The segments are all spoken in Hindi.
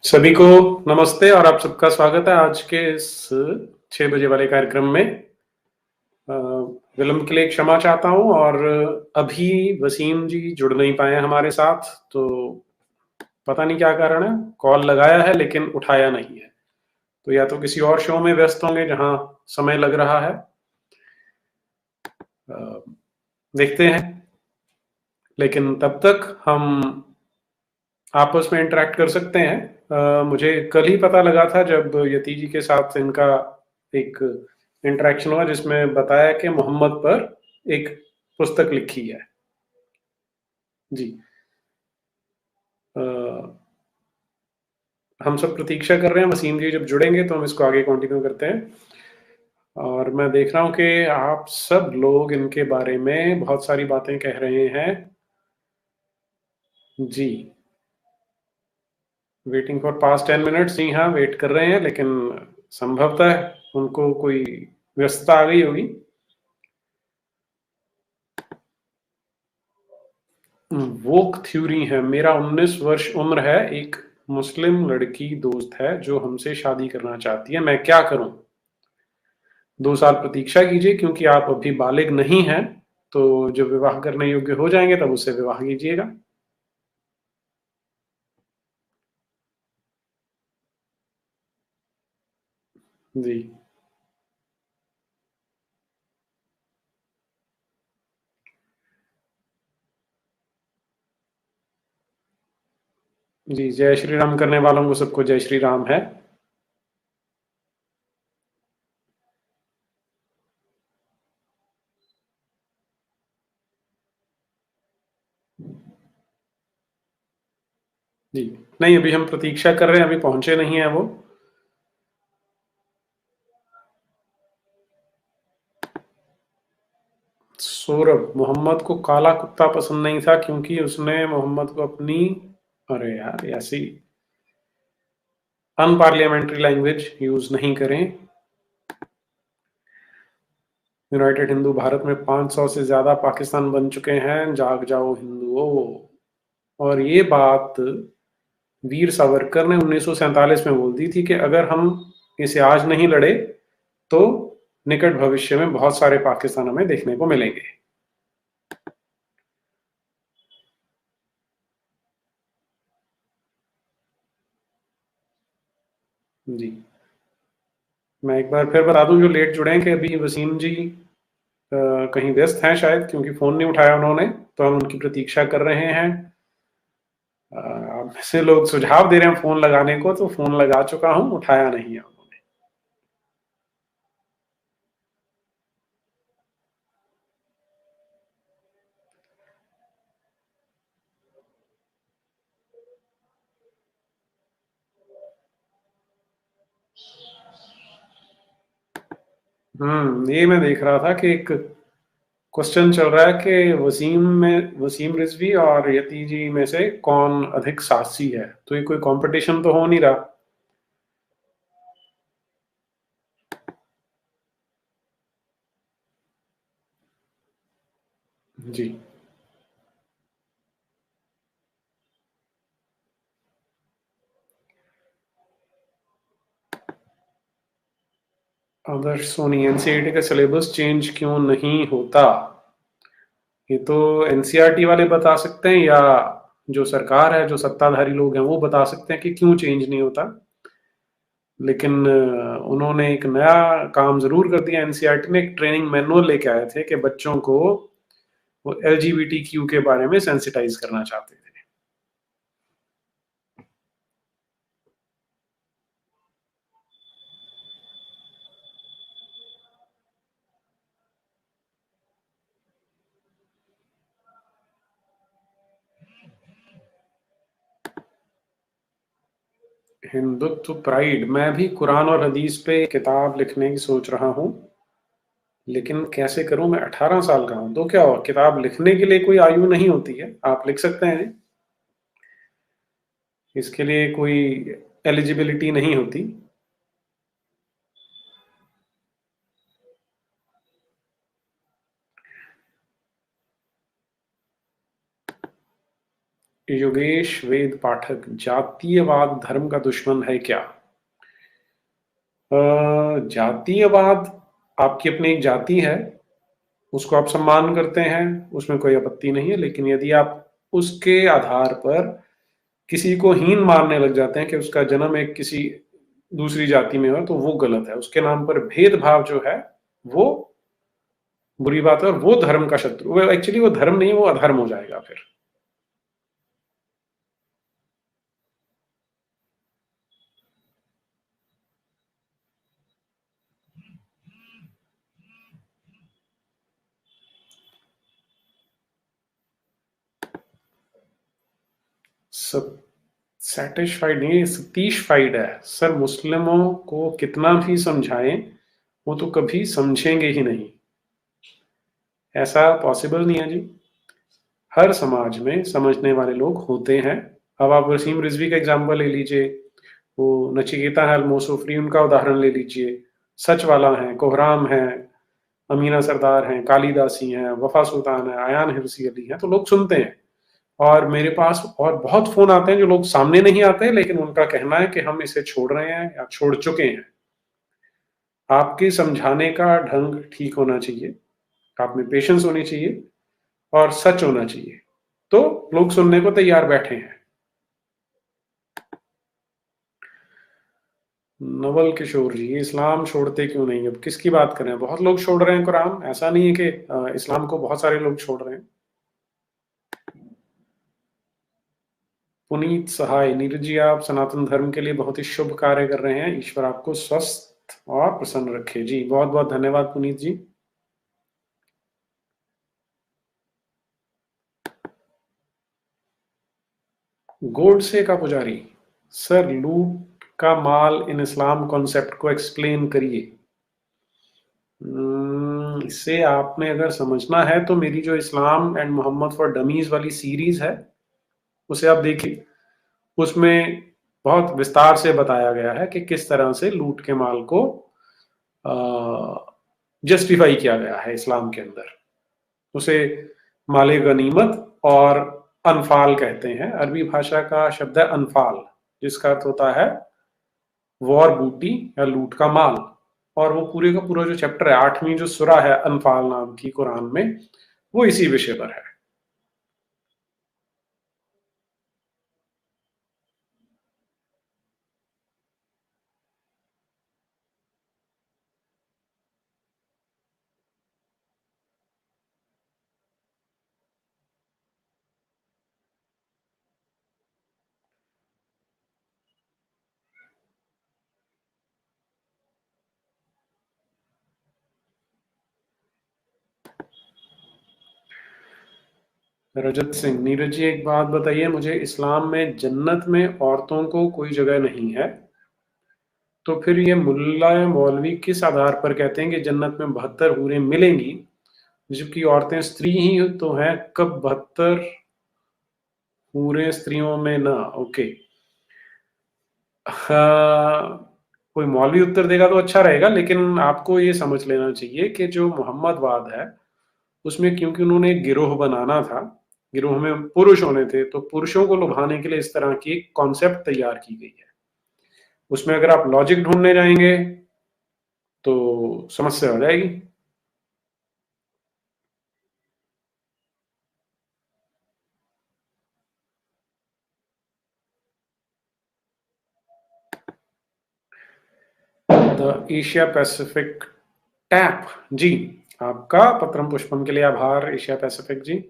सभी को नमस्ते और आप सबका स्वागत है आज के इस 6 बजे वाले कार्यक्रम में। अ, विलंब के लिए क्षमा चाहता हूँ और अभी वसीम जी जुड़ नहीं पाए हैं हमारे साथ, तो पता नहीं क्या कारण है। कॉल लगाया है लेकिन उठाया नहीं है, तो या तो किसी और शो में व्यस्त होंगे जहां समय लग रहा है। अ, देखते हैं, लेकिन तब तक हम आपस में इंटरेक्ट कर सकते हैं। मुझे कल ही पता लगा था जब यति जी के साथ इनका एक इंटरेक्शन हुआ जिसमें बताया कि मोहम्मद पर एक पुस्तक लिखी है। जी। अ, हम सब प्रतीक्षा कर रहे हैं, वसीम जी जब जुड़ेंगे तो हम इसको आगे कंटिन्यू करते हैं। और मैं देख रहा हूँ कि आप सब लोग इनके बारे में बहुत सारी बातें कह रहे हैं। जी। वेटिंग फॉर पास्ट 10 मिनट्स, जी हाँ, वेट कर रहे हैं, लेकिन संभवतः उनको कोई व्यस्तता आ गई होगी। वोक थ्योरी है। मेरा 19 वर्ष उम्र है, एक मुस्लिम लड़की दोस्त है जो हमसे शादी करना चाहती है, मैं क्या करूं? 2 साल प्रतीक्षा कीजिए क्योंकि आप अभी बालिग नहीं हैं, तो जब विवाह करने योग्य हो जाएंगे तब उससे विवाह कीजिएगा। जी। जी, जय श्री राम करने वालों को सबको जय श्री राम है। जी। नहीं, अभी हम प्रतीक्षा कर रहे हैं, अभी पहुंचे नहीं है वो। सौरभ, मोहम्मद को काला कुत्ता पसंद नहीं था क्योंकि उसने मोहम्मद को अपनी, अरे यार ऐसी अनपार्लियामेंट्री लैंग्वेज यूज नहीं करें। यूनाइटेड हिंदू भारत में 500 से ज्यादा पाकिस्तान बन चुके हैं, जाग जाओ हिंदुओं। और ये बात वीर सावरकर ने 1947 में बोल दी थी कि अगर हम इसे आज नहीं लड़े तो निकट भविष्य में बहुत सारे पाकिस्तान हमें देखने को मिलेंगे। जी। मैं एक बार फिर बता दूं जो लेट जुड़े हैं कि अभी वसीम जी कहीं व्यस्त हैं शायद, क्योंकि फोन नहीं उठाया उन्होंने, तो हम उनकी प्रतीक्षा कर रहे हैं। आप में से लोग सुझाव दे रहे हैं फोन लगाने को, तो फोन लगा चुका हूं, उठाया नहीं है उन्होंने। ये मैं देख रहा था कि एक क्वेश्चन चल रहा है कि वसीम रिजवी और यति जी में से कौन अधिक साहसी है, तो ये कोई कंपटीशन तो हो नहीं रहा। जी। आदर्श सोनी, एनसीईआरटी का सिलेबस चेंज क्यों नहीं होता? ये तो एनसीईआरटी वाले बता सकते हैं, या जो सरकार है, जो सत्ताधारी लोग हैं, वो बता सकते हैं कि क्यों चेंज नहीं होता। लेकिन उन्होंने एक नया काम जरूर कर दिया। एनसीईआरटी ने एक ट्रेनिंग मैनुअल लेके आए थे कि बच्चों को वो एलजीबीटी क्यू के बारे में सेंसिटाइज करना चाहते थे। हिंदुत्व प्राइड, मैं भी कुरान और हदीस पे किताब लिखने की सोच रहा हूँ, लेकिन कैसे करूं? मैं 18 साल का हूं, तो क्या हुआ? किताब लिखने के लिए कोई आयु नहीं होती है, आप लिख सकते हैं। इसके लिए कोई एलिजिबिलिटी नहीं होती। योगेश वेद पाठक, जातीयवाद धर्म का दुश्मन है क्या? जातीयवाद आपकी अपनी एक जाति है, उसको आप सम्मान करते हैं, उसमें कोई आपत्ति नहीं है, लेकिन यदि आप उसके आधार पर किसी को हीन मानने लग जाते हैं कि उसका जन्म एक किसी दूसरी जाति में हो, तो वो गलत है। उसके नाम पर भेदभाव जो है वो बुरी बात है, और वो धर्म का शत्रु, वो एक्चुअली वो धर्म नहीं है, वो अधर्म हो जाएगा फिर। सब सेटिस्फाइड नहीं, सतीशफाइड है सर। मुस्लिमों को कितना भी समझाएं, वो तो कभी समझेंगे ही नहीं, ऐसा पॉसिबल नहीं है जी। हर समाज में समझने वाले लोग होते हैं। अब आप वसीम रिजवी का एग्जाम्पल ले लीजिए, वो नचिकेता है अल-मोसोफरी, उनका उदाहरण ले लीजिए। सच वाला है, कोहराम है, अमीना सरदार हैं, कालिदासी हैं, वफा सुल्तान है, आयान हिरसी अली हैं, तो लोग सुनते हैं। और मेरे पास और बहुत फोन आते हैं जो लोग सामने नहीं आते, लेकिन उनका कहना है कि हम इसे छोड़ रहे हैं या छोड़ चुके हैं। आपके समझाने का ढंग ठीक होना चाहिए, आप में पेशेंस होनी चाहिए, और सच होना चाहिए, तो लोग सुनने को तैयार बैठे हैं। नवल किशोर जी, इस्लाम छोड़ते क्यों नहीं? अब किसकी बात करें? बहुत लोग छोड़ रहे हैं कुरान, ऐसा नहीं है कि इस्लाम को बहुत सारे लोग छोड़ रहे हैं। पुनीत सहाय, नीरज जी आप सनातन धर्म के लिए बहुत ही शुभ कार्य कर रहे हैं, ईश्वर आपको स्वस्थ और प्रसन्न रखे। जी बहुत बहुत धन्यवाद पुनीत जी। गोडसे का पुजारी, सर लूट का माल इन इस्लाम कॉन्सेप्ट को एक्सप्लेन करिए। इससे आपने अगर समझना है तो मेरी जो Islam and Mohammad for Dummies वाली सीरीज है, उसे आप देखिए। उसमें बहुत विस्तार से बताया गया है कि किस तरह से लूट के माल को जस्टिफाई किया गया है इस्लाम के अंदर। उसे माले गनीमत और अनफाल कहते हैं। अरबी भाषा का शब्द है अनफाल, जिसका अर्थ होता है वॉर बूटी या लूट का माल। और वो पूरे का पूरा जो चैप्टर है, 8वीं जो सूरा है अनफाल नाम की कुरान में, वो इसी विषय पर है। रजत सिंह, नीरज जी एक बात बताइए मुझे, इस्लाम में जन्नत में औरतों को कोई जगह नहीं है, तो फिर ये मुल्ला या मौलवी किस आधार पर कहते हैं कि जन्नत में 72 हूरें मिलेंगी, जबकि औरतें स्त्री ही तो हैं? कब 72 हूरें स्त्रियों में ना? ओके, कोई मौलवी उत्तर देगा तो अच्छा रहेगा, लेकिन आपको ये समझ लेना चाहिए कि जो मोहम्मदवाद है, उसमें क्योंकि उन्होंने एक गिरोह बनाना था, गिरोह में पुरुष होने थे, तो पुरुषों को लुभाने के लिए इस तरह की कॉन्सेप्ट तैयार की गई है। उसमें अगर आप लॉजिक ढूंढने जाएंगे तो समस्या हो जाएगी। द एशिया पैसिफिक टैप, जी आपका पत्रम पुष्पम के लिए आभार एशिया पैसिफिक जी।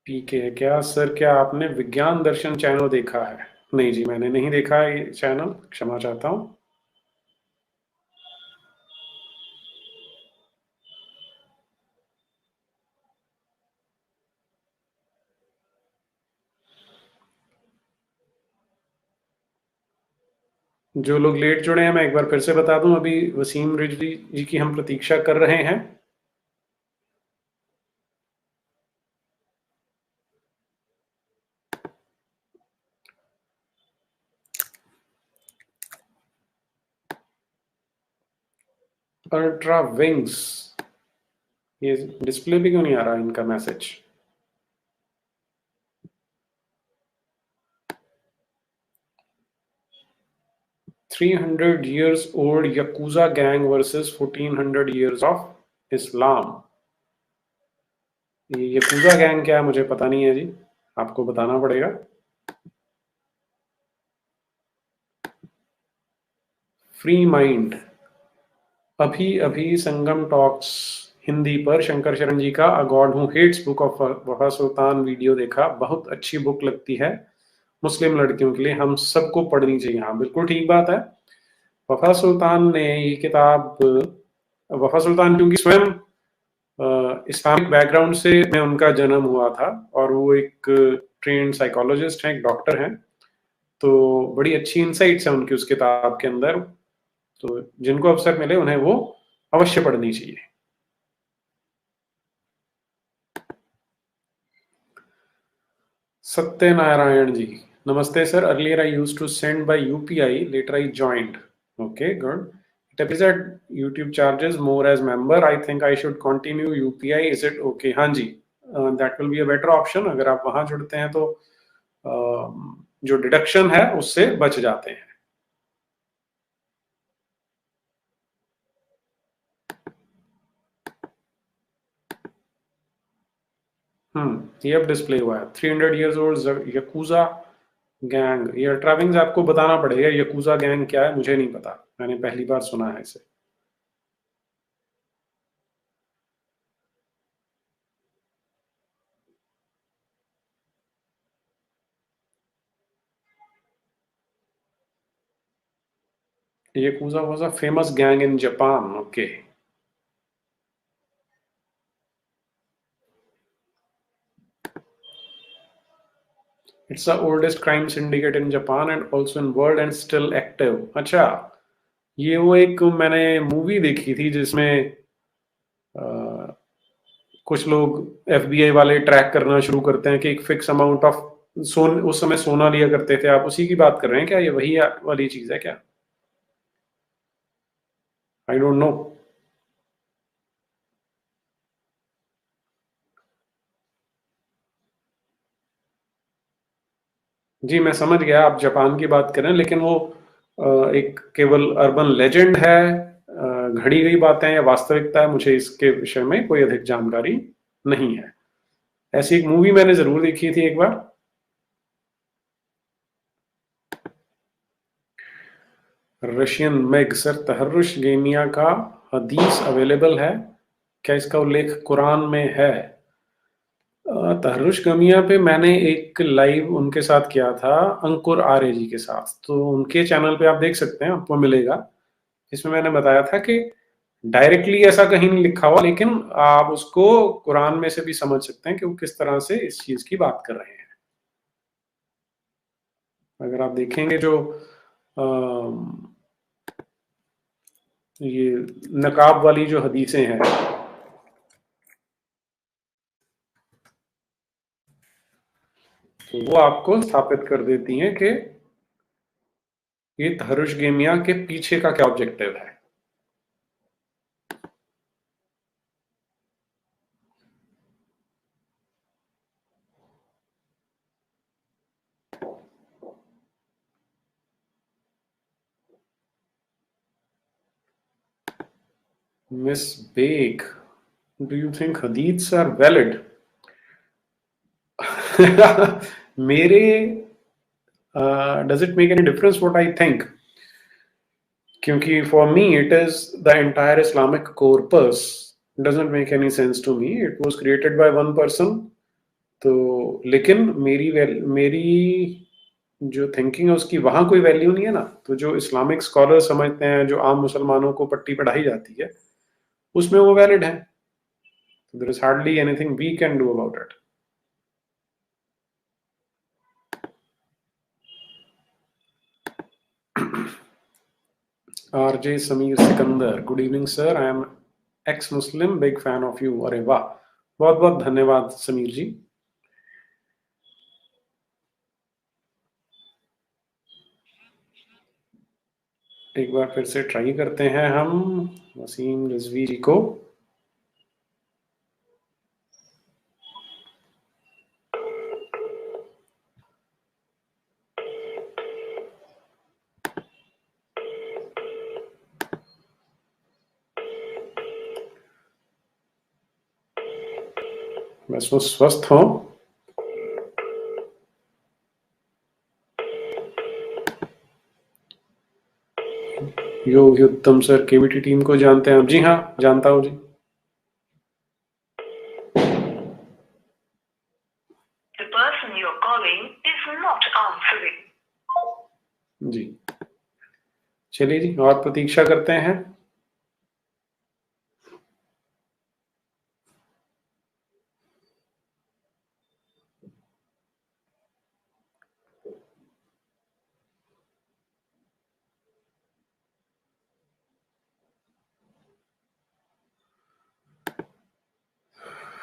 ठीक है क्या सर, क्या आपने विज्ञान दर्शन चैनल देखा है? नहीं जी, मैंने नहीं देखा है ये चैनल, क्षमा चाहता हूँ। जो लोग लेट जुड़े हैं, मैं एक बार फिर से बता दूं, अभी वसीम रिजवी जी की हम प्रतीक्षा कर रहे हैं। अल्ट्रा विंग्स, ये डिस्प्ले पे क्यों नहीं आ रहा इनका message? "300 years old Yakuza gang versus 1400 years of Islam"। ये यकूजा गैंग क्या है मुझे पता नहीं है जी, आपको बताना पड़ेगा। फ्री माइंड, अभी अभी संगम टॉक्स हिंदी पर शंकर शरण जी का "a God who hates book of Wafa Sultan" video देखा, बहुत अच्छी बुक लगती है मुस्लिम लड़कियों के लिए, हम सबको पढ़नी चाहिए। हाँ बिल्कुल ठीक बात है। वफा सुल्तान ने ये किताब, वफा सुल्तान क्योंकि स्वयं इस्लामिक बैकग्राउंड से में उनका जन्म हुआ था और वो एक ट्रेन्ड साइकोलॉजिस्ट हैं, एक डॉक्टर हैं, तो बड़ी अच्छी इंसाइट्स हैं उनकी उस किताब के अंदर, तो जिनको अवसर मिले उन्हें वो अवश्य पढ़नी चाहिए। सत्यनारायण जी, नमस्ते sir, earlier I used to send by UPI, later I joined. Okay good. It appears that YouTube charges more as member. I think I should continue UPI. Is it okay? हाँ जी, that will be a better option। अगर आप वहां जुड़ते हैं तो जो डिडक्शन है उससे बच जाते हैं। ये अब डिस्प्ले हुआ है। 300 years old यकूजा गैंग, ये अल्ट्रा विंग्स आपको बताना पड़ेगा यकूजा गैंग क्या है, मुझे नहीं पता, मैंने पहली बार सुना है इसे। Yakuza was a famous gang in Japan. Okay. It's the oldest crime syndicate in Japan and also in world and still active. अच्छा, ये वो एक मैंने मूवी देखी थी जिसमें कुछ लोग एफबीआई वाले ट्रैक करना शुरू करते हैं कि एक फिक्स अमाउंट ऑफ उस समय सोना लिया करते थे। आप उसी की बात कर रहे हैं क्या? ये वही वाली चीज है क्या? आई डोंट नो। जी मैं समझ गया आप जापान की बात कर रहे हैं, लेकिन वो एक केवल अर्बन लेजेंड है, घड़ी गई बातें या वास्तविकता है, मुझे इसके विषय में कोई अधिक जानकारी नहीं है। ऐसी एक मूवी मैंने जरूर देखी थी एक बार। रशियन मेग, सर तहर्रुश गेमिया का हदीस अवेलेबल है क्या? इसका उल्लेख कुरान में है? तहर्रुश गमिया पे मैंने एक लाइव उनके साथ किया था, अंकुर आर्य जी के साथ, तो उनके चैनल पे आप देख सकते हैं, आपको मिलेगा। इसमें मैंने बताया था कि डायरेक्टली ऐसा कहीं नहीं लिखा हुआ, लेकिन आप उसको कुरान में से भी समझ सकते हैं कि वो किस तरह से इस चीज की बात कर रहे हैं। अगर आप देखेंगे जो ये नकाब वाली जो हदीसें हैं, तो वो आपको स्थापित कर देती हैं कि ये तहरुश गेमिया के पीछे का क्या ऑब्जेक्टिव है। Miss Baig, do you think hadiths are valid? मेरे does it make any difference what I think? क्योंकि for me it is the entire Islamic corpus, doesn't make any sense to me, it was created by one person. तो लेकिन मेरी जो थिंकिंग है उसकी वहां कोई वैल्यू नहीं है ना, तो जो इस्लामिक स्कॉलर समझते हैं, जो आम मुसलमानों को पट्टी पढ़ाई जाती है, उसमें वो वैलिड है। There is hardly anything we can do about it. RJ Sameer Sikandar, good evening sir, I am ex Muslim, big fan of you. अरे वाह, बहुत बहुत धन्यवाद समीर जी। एक बार फिर से ट्राई करते हैं हम वसीम रिजवी जी को। बस वो स्वस्थ हो। योग उत्तम सर केवीटी टीम को जानते हैं आप? जी हाँ, जानता हूँ जी। The person you are calling is not answering. जी, चलिए जी, और प्रतीक्षा करते हैं।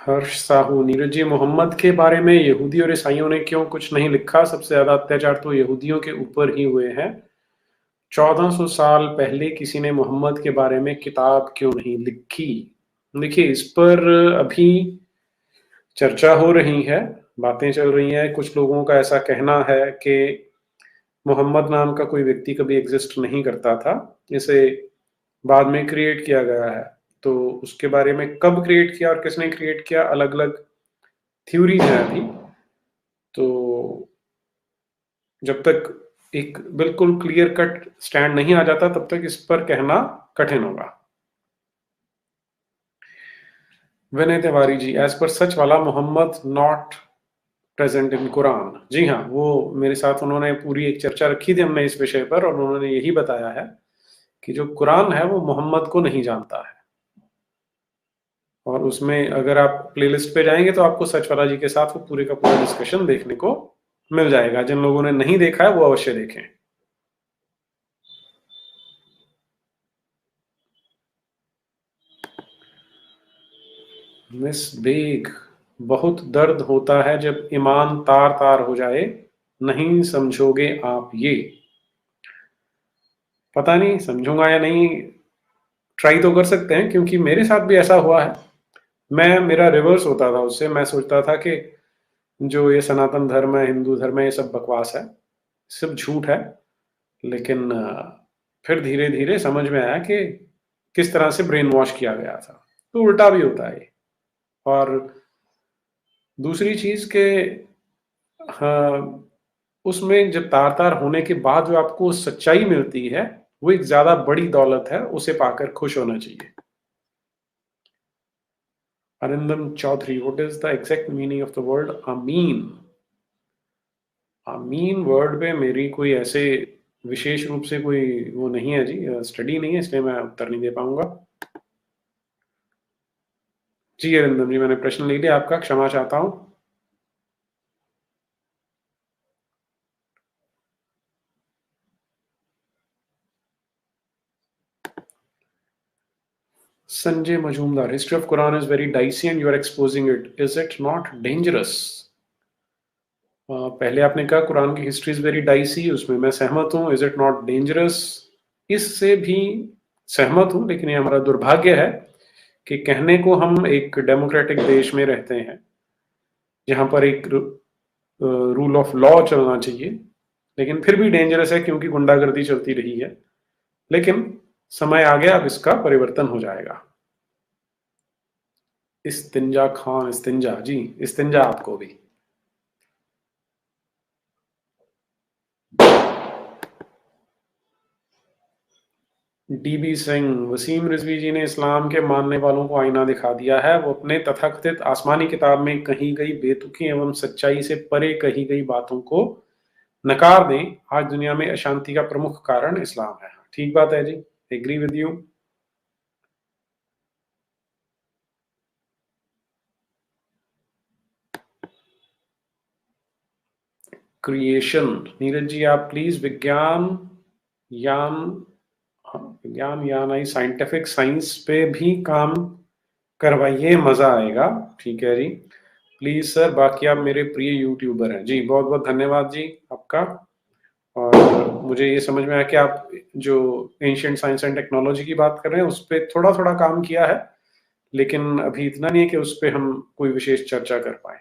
हर्ष साहू, नीरज जी, मोहम्मद के बारे में यहूदी और ईसाइयों ने क्यों कुछ नहीं लिखा? सबसे ज्यादा अत्याचार तो यहूदियों के ऊपर ही हुए हैं। 1400 साल पहले किसी ने मोहम्मद के बारे में किताब क्यों नहीं लिखी? देखिए, इस पर अभी चर्चा हो रही है, बातें चल रही हैं। कुछ लोगों का ऐसा कहना है कि मोहम्मद नाम का कोई व्यक्ति कभी एग्जिस्ट नहीं करता था, इसे बाद में क्रिएट किया गया है। तो उसके बारे में कब क्रिएट किया और किसने क्रिएट किया, अलग अलग थ्योरीज हैं अभी। तो जब तक एक बिल्कुल क्लियर कट स्टैंड नहीं आ जाता तब तक इस पर कहना कठिन होगा। विनय तिवारी जी, एज पर सच वाला Muhammad not present in Quran. जी हाँ, वो मेरे साथ उन्होंने पूरी एक चर्चा रखी थी हमने इस विषय पर, और उन्होंने यही बताया है कि जो कुरान है वो मोहम्मद को नहीं जानता है। और उसमें अगर आप प्लेलिस्ट पे जाएंगे तो आपको सच वाला जी के साथ वो पूरे का पूरा डिस्कशन देखने को मिल जाएगा। जिन लोगों ने नहीं देखा है वो अवश्य देखें। मिस बेग, बहुत दर्द होता है जब ईमान तार तार हो जाए, नहीं समझोगे आप ये? पता नहीं समझूंगा या नहीं, ट्राई तो कर सकते हैं, क्योंकि मेरे साथ भी ऐसा हुआ है। मेरा रिवर्स होता था उससे। मैं सोचता था कि जो ये सनातन धर्म है, हिंदू धर्म है, ये सब बकवास है, सब झूठ है। लेकिन फिर धीरे धीरे समझ में आया कि किस तरह से ब्रेन वॉश किया गया था। तो उल्टा भी होता है। और दूसरी चीज के, हाँ, उसमें जब तार तार होने के बाद जो आपको सच्चाई मिलती है वो एक ज्यादा बड़ी दौलत है, उसे पाकर खुश होना चाहिए। Arindam Chowdhury, what is the exact meaning of the word आमीन? आमीन वर्ड पे मेरी कोई ऐसे विशेष रूप से कोई वो नहीं है जी, स्टडी नहीं है, इसलिए मैं उत्तर नहीं दे पाऊंगा। जी अरिंदम जी, मैंने प्रश्न ले लिया आपका, क्षमा चाहता हूँ। Sanjay Majumdar, history of Quran is very dicey and you are exposing it, is it not dangerous? पहले आपने कहा कुरान की हिस्ट्री इज वेरी डाइसी, उसमें मैं सहमत हूँ। इज इट नॉट डेंजरस, इससे भी सहमत हूँ। लेकिन ये हमारा दुर्भाग्य है कि कहने को हम एक डेमोक्रेटिक देश में रहते हैं जहां पर एक रूल ऑफ लॉ चलना चाहिए, लेकिन फिर भी डेंजरस है क्योंकि गुंडागर्दी चलती रही है। लेकिन समय आ गया, अब इसका परिवर्तन हो जाएगा। इस्तिंजा खान, इस्तिंजा जी, इस्तिंजा आपको भी। डीबी सिंह, वसीम रिजवी जी ने इस्लाम के मानने वालों को आईना दिखा दिया है। वो अपने तथाकथित आसमानी किताब में कही गई बेतुकी एवं सच्चाई से परे कही गई बातों को नकार दें। आज दुनिया में अशांति का प्रमुख कारण इस्लाम है। ठीक बात है जी, agree with you. Creation, Neeraj ji आप प्लीज विज्ञान यान, विज्ञान यान आई साइंटिफिक साइंस पे भी काम करवाइए, मजा आएगा। ठीक है जी, प्लीज सर। बाकी आप मेरे प्रिय यूट्यूबर हैं जी, बहुत बहुत धन्यवाद जी आपका। और मुझे ये समझ में आया कि आप जो एंशिएंट साइंस एंड टेक्नोलॉजी की बात कर रहे हैं, उस पे थोड़ा-थोड़ा काम किया है, लेकिन अभी इतना नहीं है कि उस पे हम कोई विशेष चर्चा कर पाएँ।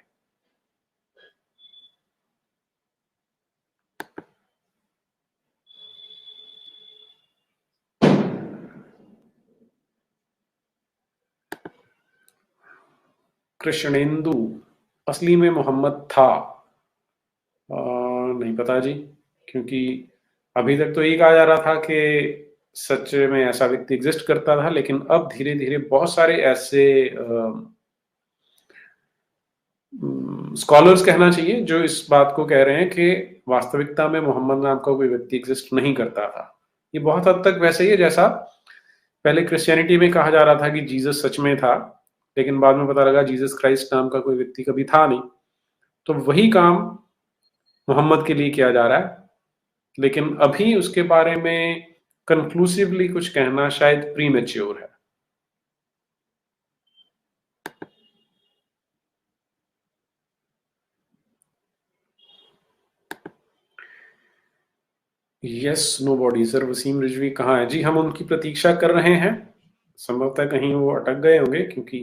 कृष्णेंदु, असली में मोहम्मद था? नहीं पता जी, क्योंकि अभी तक तो यही कहा जा रहा था कि सच में ऐसा व्यक्ति एग्जिस्ट करता था, लेकिन अब धीरे-धीरे बहुत सारे ऐसे स्कॉलर्स कहना चाहिए जो इस बात को कह रहे हैं कि वास्तविकता में मोहम्मद नाम का कोई व्यक्ति एग्जिस्ट नहीं करता था। ये बहुत हद तक वैसे ही है जैसा पहले क्रिश्चियनिटी में कहा जा रहा था कि जीसस सच में था, लेकिन बाद में पता लगा जीसस क्राइस्ट नाम का कोई व्यक्ति कभी था नहीं। तो वही काम मोहम्मद के लिए किया जा रहा है, लेकिन अभी उसके बारे में कंक्लूसिवली कुछ कहना शायद प्रीमेच्योर है। Yes, nobody. Sir Wasim Rizvi कहाँ है? जी, हम उनकी प्रतीक्षा कर रहे हैं, संभवतः कहीं वो अटक गए होंगे, क्योंकि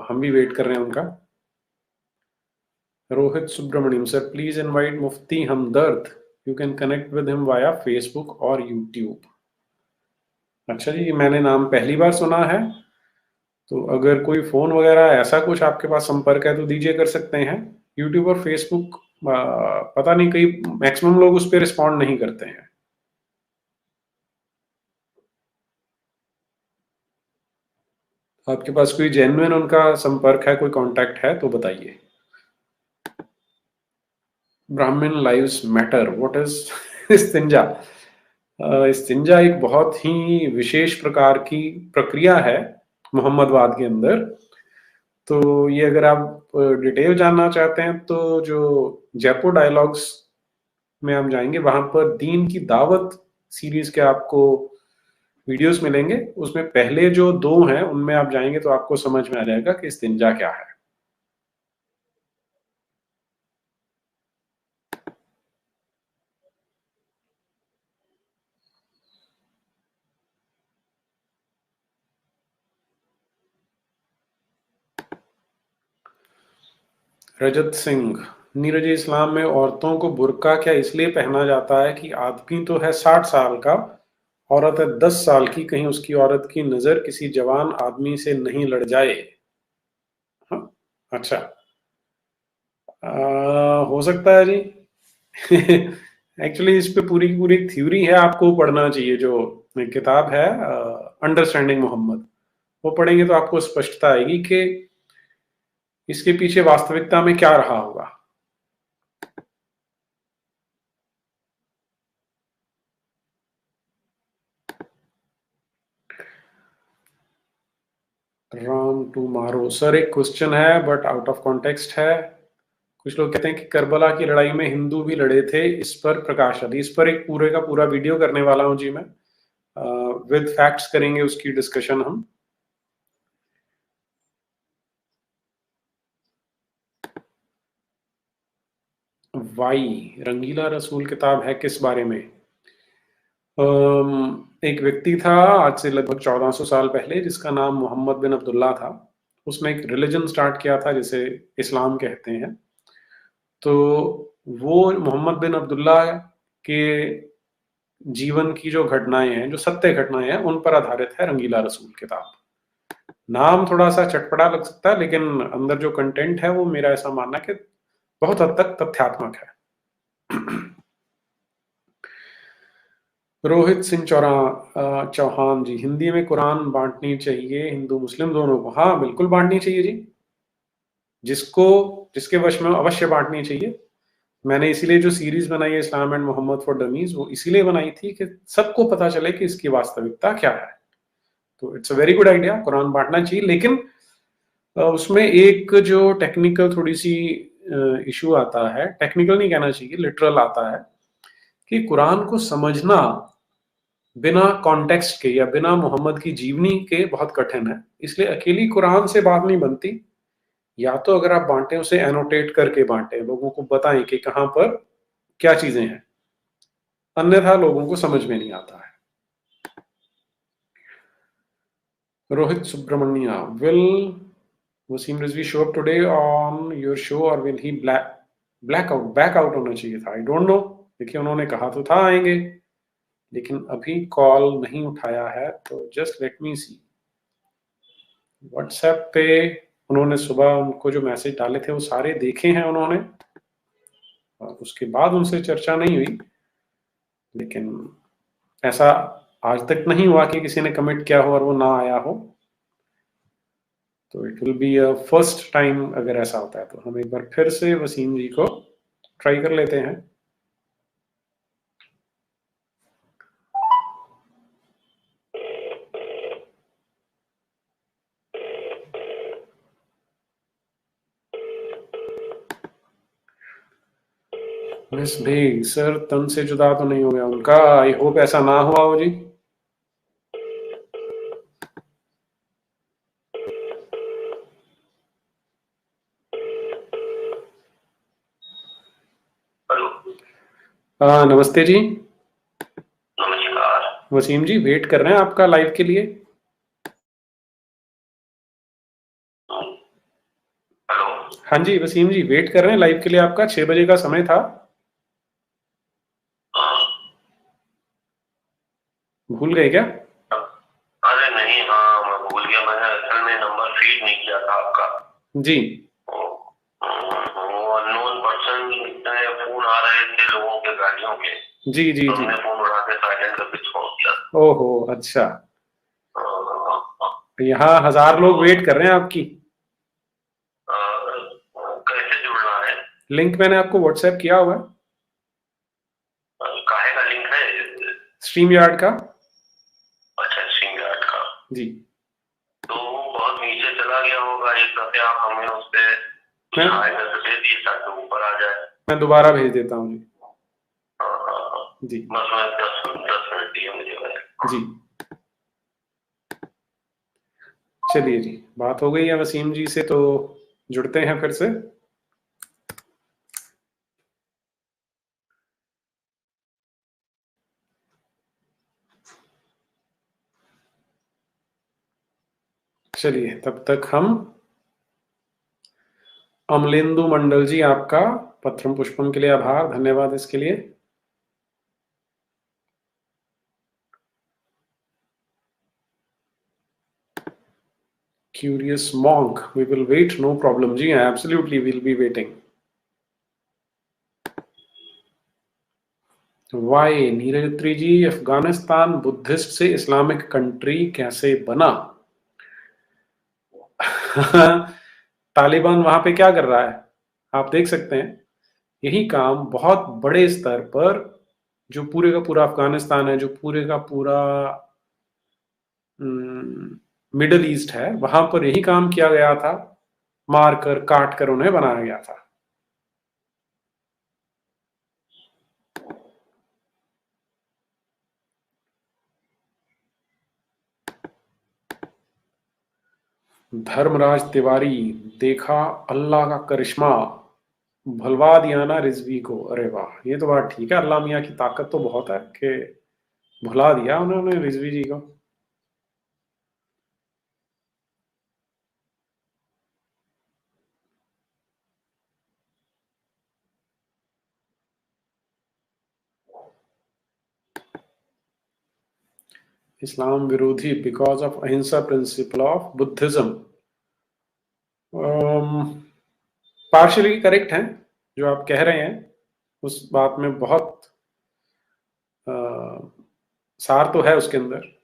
हम भी वेट कर रहे हैं उनका। Rohit Subramaniam, sir please invite Mufti Hamdard, you can connect with him via Facebook और यूट्यूब। अच्छा जी, मैंने नाम पहली बार सुना है, तो अगर कोई फोन वगैरह ऐसा कुछ आपके पास संपर्क है तो दीजिए, कर सकते हैं। यूट्यूब और फेसबुक पता नहीं, कई मैक्सिमम लोग उस पर रिस्पॉन्ड नहीं करते हैं। आपके पास कोई जेन्युइन उनका संपर्क है, कोई कांटेक्ट है तो बताइए। ब्राह्मण लाइव्स मैटर, व्हाट इज इस्तिंजा? इस्तिंजा एक बहुत ही विशेष प्रकार की प्रक्रिया है मोहम्मदवाद के अंदर। तो ये अगर आप डिटेल जानना चाहते हैं तो जो जयपुर डायलॉग्स में हम जाएंगे, वहां पर दीन की दावत सीरीज के आपको वीडियोस मिलेंगे। उसमें पहले जो 2 हैं उनमें आप जाएंगे तो आपको समझ में आ जाएगा कि इस्तिंजा क्या है। रजत सिंह, नीरज इस्लाम में औरतों को बुर्का क्या इसलिए पहना जाता है कि आदमी तो है 60 साल का, औरत है 10 साल की, कहीं उसकी औरत की नजर किसी जवान आदमी से नहीं लड़ जाए? हाँ, अच्छा। हो सकता है जी। एक्चुअली इस पे पूरी की पूरी एक थ्योरी है, आपको पढ़ना चाहिए। जो एक किताब है अंडरस्टैंडिंग मोहम्मद, वो पढ़ेंगे तो आपको स्पष्टता आएगी कि इसके पीछे वास्तविकता में क्या रहा होगा। राम टू मारो, सर एक क्वेश्चन है बट आउट ऑफ कॉन्टेक्स्ट है। कुछ लोग कहते हैं कि करबला की लड़ाई में हिंदू भी लड़े थे, इस पर प्रकाश डालिए। इस पर एक पूरे का पूरा वीडियो करने वाला हूं जी मैं, विद फैक्ट्स करेंगे उसकी डिस्कशन हम। वाई, रंगीला रसूल किताब है किस बारे में? एक व्यक्ति था आज से लगभग 1400 साल पहले, जिसका नाम मोहम्मद बिन अब्दुल्ला था। उसने एक रिलीजन स्टार्ट किया था जिसे इस्लाम कहते हैं। तो वो मोहम्मद बिन अब्दुल्ला के जीवन की जो घटनाएं हैं, जो सत्य घटनाएं हैं, उन पर आधारित है रंगीला रसूल किताब। नाम थोड़ा सा चटपटा लग सकता है, लेकिन अंदर जो कंटेंट है वो मेरा ऐसा मानना है कि बहुत हद तक तथ्यात्मक है। रोहित सिंह चौहान जी, हिंदी में कुरान बांटनी चाहिए हिंदू मुस्लिम दोनों को? हाँ बिल्कुल बांटनी चाहिए जी, जिसको जिसके वश में अवश्य बांटनी चाहिए। मैंने इसीलिए जो सीरीज बनाई है Islam and Mohammad for dummies, वो इसीलिए बनाई थी कि सबको पता चले कि इसकी वास्तविकता क्या है। तो it's a very good idea, Quran बांटना चाहिए, लेकिन उसमें एक जो टेक्निकल थोड़ी सी इशू आता है, टेक्निकल नहीं कहना चाहिए, लिटरल आता है, कि कुरान को समझना बिना कॉन्टेक्स्ट के या बिना मोहम्मद की जीवनी के बहुत कठिन है। इसलिए अकेली कुरान से बात नहीं बनती। या तो अगर आप बांटें, उसे एनोटेट करके बांटें, लोगों को बताएं कि कहाँ पर क्या चीजें हैं। अन्यथा लोगों को समझ में नहीं आता है। Rohit Subramanya, will Wasim Rizvi show up today on your show और विल ही बैक आउट होना चाहिए था? I don't know. देखिए, उन्होंने कहा तो था आएंगे, लेकिन अभी कॉल नहीं उठाया है, तो जस्ट लेट मी सी। व्हाट्सएप पे उन्होंने सुबह उनको जो मैसेज डाले थे वो सारे देखे हैं उन्होंने, और उसके बाद उनसे चर्चा नहीं हुई। लेकिन ऐसा आज तक नहीं हुआ कि किसी ने कमिट किया हो और वो ना आया हो, तो it will be a first time अगर ऐसा होता है। तो हम एक बार फिर से वसीम जी को ट्राई कर लेते हैं। मिस बेग सर तन से जुदा तो नहीं हो गया उनका? आई होप ऐसा ना हुआ हो जी। हेलो। नमस्ते जी। नमस्कार। वसीम जी वेट कर रहे हैं आपका लाइव के लिए। हेलो। हाँ जी वसीम जी वेट कर रहे हैं लाइव के लिए, आपका 6 बजे का समय था। भूल गए क्या? अरे नहीं, हाँ मैं भूल गया। मैंने असल में नंबर फीड नहीं किया था आपका जी। अननोन पर्सन फोन आ रहे थे लोगों के, गाड़ियों के। जी जी जी। हमने फोन उठा के साइलेंट करके छोड़ दिया। ओहो अच्छा। यहाँ 1000 लोग वेट कर रहे हैं आपकी। कैसे जुड़ना है? लिंक मैंने आपको व्हाट्सएप किया हुआ है। काहे का लिंक है? स्ट्रीम यार्ड का। अच्छा, StreamYard का। जी। तो बहुत नीचे चला गया होगा, एक दफे आप हमें उस पे हाई मैसेज दे दिए ताकि ऊपर आ जाए। मैं दोबारा भेज देता हूँ जी। हाँ जी बस मैं 10 मिनट दिए मुझे। जी। चलिए जी, बात हो गई है वसीम जी से, तो जुड़ते हैं फिर से। चलिए तब तक हम अमलेंदु मंडल जी, आपका पत्रम पुष्पम के लिए आभार, धन्यवाद इसके लिए। Curious monk, we will wait, no problem जी, absolutely we'll be waiting. Y Neeraj Atri ji, Afghanistan Buddhist से इस्लामिक कंट्री कैसे बना? तालिबान वहां पे क्या कर रहा है आप देख सकते हैं। यही काम बहुत बड़े स्तर पर, जो पूरे का पूरा अफगानिस्तान है, जो पूरे का पूरा मिडल ईस्ट है, वहां पर यही काम किया गया था, मार कर काट कर उन्हें बनाया गया था। धर्मराज तिवारी, देखा अल्लाह का करिश्मा, भुलवा दिया ना रिजवी को। अरे वाह, ये तो बात ठीक है, अल्लाह मियाँ की ताकत तो बहुत है कि भुला दिया उन्होंने रिजवी जी को। इस्लाम विरोधी बिकॉज ऑफ अहिंसा principle of Buddhism. Partially correct है जो आप कह रहे हैं, उस बात में बहुत सार तो है उसके अंदर।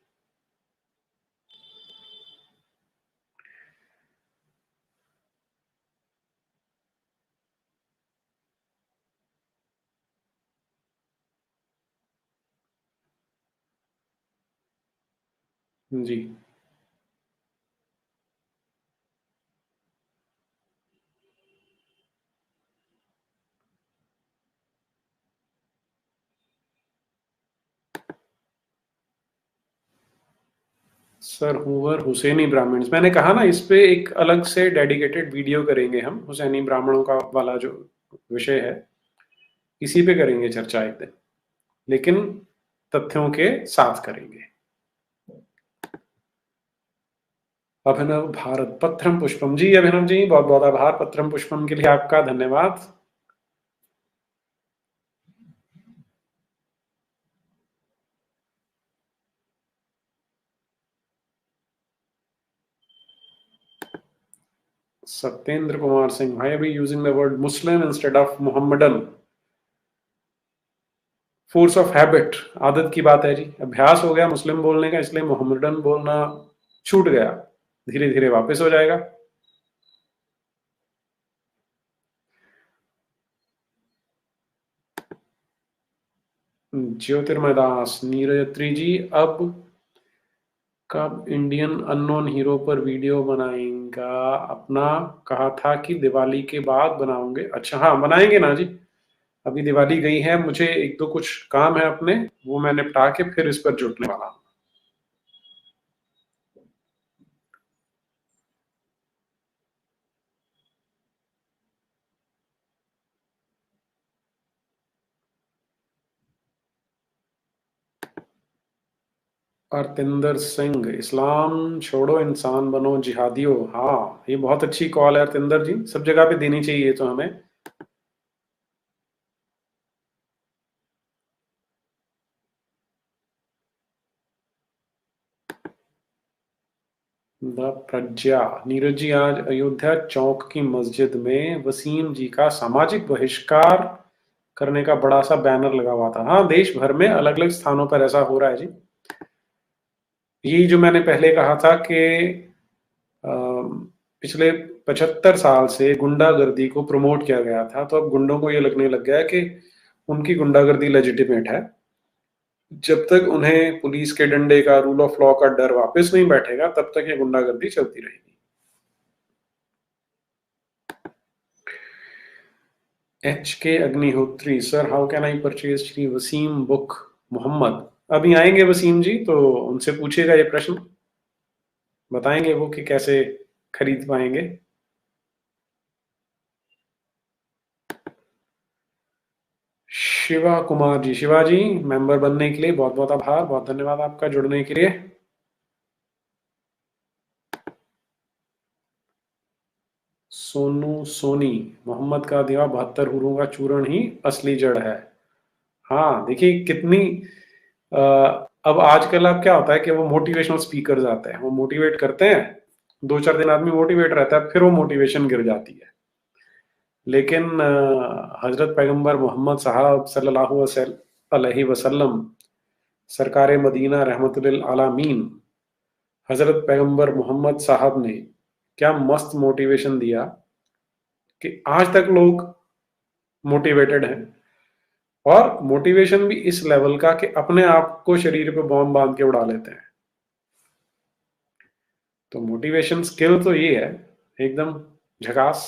जी सर, हुवर हुसैनी ब्राह्मण्स, मैंने कहा ना इस पे एक अलग से डेडिकेटेड वीडियो करेंगे हम, हुसैनी ब्राह्मणों का वाला जो विषय है, इसी पे करेंगे चर्चा एक दिन। लेकिन तथ्यों के साथ करेंगे। अभिनव भारत पत्रम पुष्पम जी, अभिनव जी बहुत बहुत आभार पत्रम पुष्पम के लिए आपका, धन्यवाद। सत्येंद्र कुमार सिंह, भाई अभी using the word Muslim instead of Mohammedan, force of habit, आदत की बात है जी, अभ्यास हो गया मुस्लिम बोलने का, इसलिए मोहम्मदन बोलना छूट गया, धीरे धीरे वापस हो जाएगा। ज्योतिर्मय दास, नीरजत्री जी, अब कब इंडियन अननोन हीरो पर वीडियो बनाएगा? अपना कहा था कि दिवाली के बाद बनाओगे। अच्छा हाँ, बनाएंगे ना जी, अभी दिवाली गई है, मुझे एक दो कुछ काम है अपने, वो मैं निपटा के फिर इस पर जुटने वाला हूं। अर्तिंदर सिंह, इस्लाम छोड़ो इंसान बनो जिहादियो, हाँ ये बहुत अच्छी कॉल है अर्तिंदर जी, सब जगह पे देनी चाहिए तो हमें। द प्रज्ञा, नीरज जी आज अयोध्या चौक की मस्जिद में वसीम जी का सामाजिक बहिष्कार करने का बड़ा सा बैनर लगा हुआ था। हाँ, देश भर में अलग अलग स्थानों पर ऐसा हो रहा है जी। यही जो मैंने पहले कहा था कि पिछले 75 साल से गुंडागर्दी को प्रमोट किया गया था, तो अब गुंडों को ये लगने लग गया है कि उनकी गुंडागर्दी लेजिटिमेट है। जब तक उन्हें पुलिस के डंडे का, रूल ऑफ लॉ का डर वापस नहीं बैठेगा, तब तक ये गुंडागर्दी चलती रहेगी। H K Agnihotri, sir how can I purchase Shri Wasim book Muhammad? अभी आएंगे वसीम जी, तो उनसे पूछिएगा ये प्रश्न, बताएंगे वो कि कैसे खरीद पाएंगे। शिवा कुमार जी, शिवा जी मेंबर बनने के लिए बहुत बहुत आभार, बहुत धन्यवाद आपका जुड़ने के लिए। सोनू सोनी, मोहम्मद का दिया 72 हुरों का चूरण ही असली जड़ है। हाँ देखिए कितनी अ, अब आजकल अब क्या होता है कि वो मोटिवेशनल स्पीकर्स आते हैं, वो मोटिवेट करते हैं, 2-4 दिन आदमी मोटिवेट रहता है, फिर वो मोटिवेशन गिर जाती है। लेकिन हजरत पैगंबर मोहम्मद साहब सल्लल्लाहु अलैहि वसल्लम, सरकार मदीना रहमतुल लिल आलमीन, हजरत पैगंबर मोहम्मद साहब ने क्या मस्त मोटिवेशन दिया कि आज तक लोग मोटिवेटेड हैं, और मोटिवेशन भी इस लेवल का कि अपने आप को शरीर पे बॉम्ब बांध के उड़ा लेते हैं। तो मोटिवेशन स्किल तो ये है, एकदम झकास।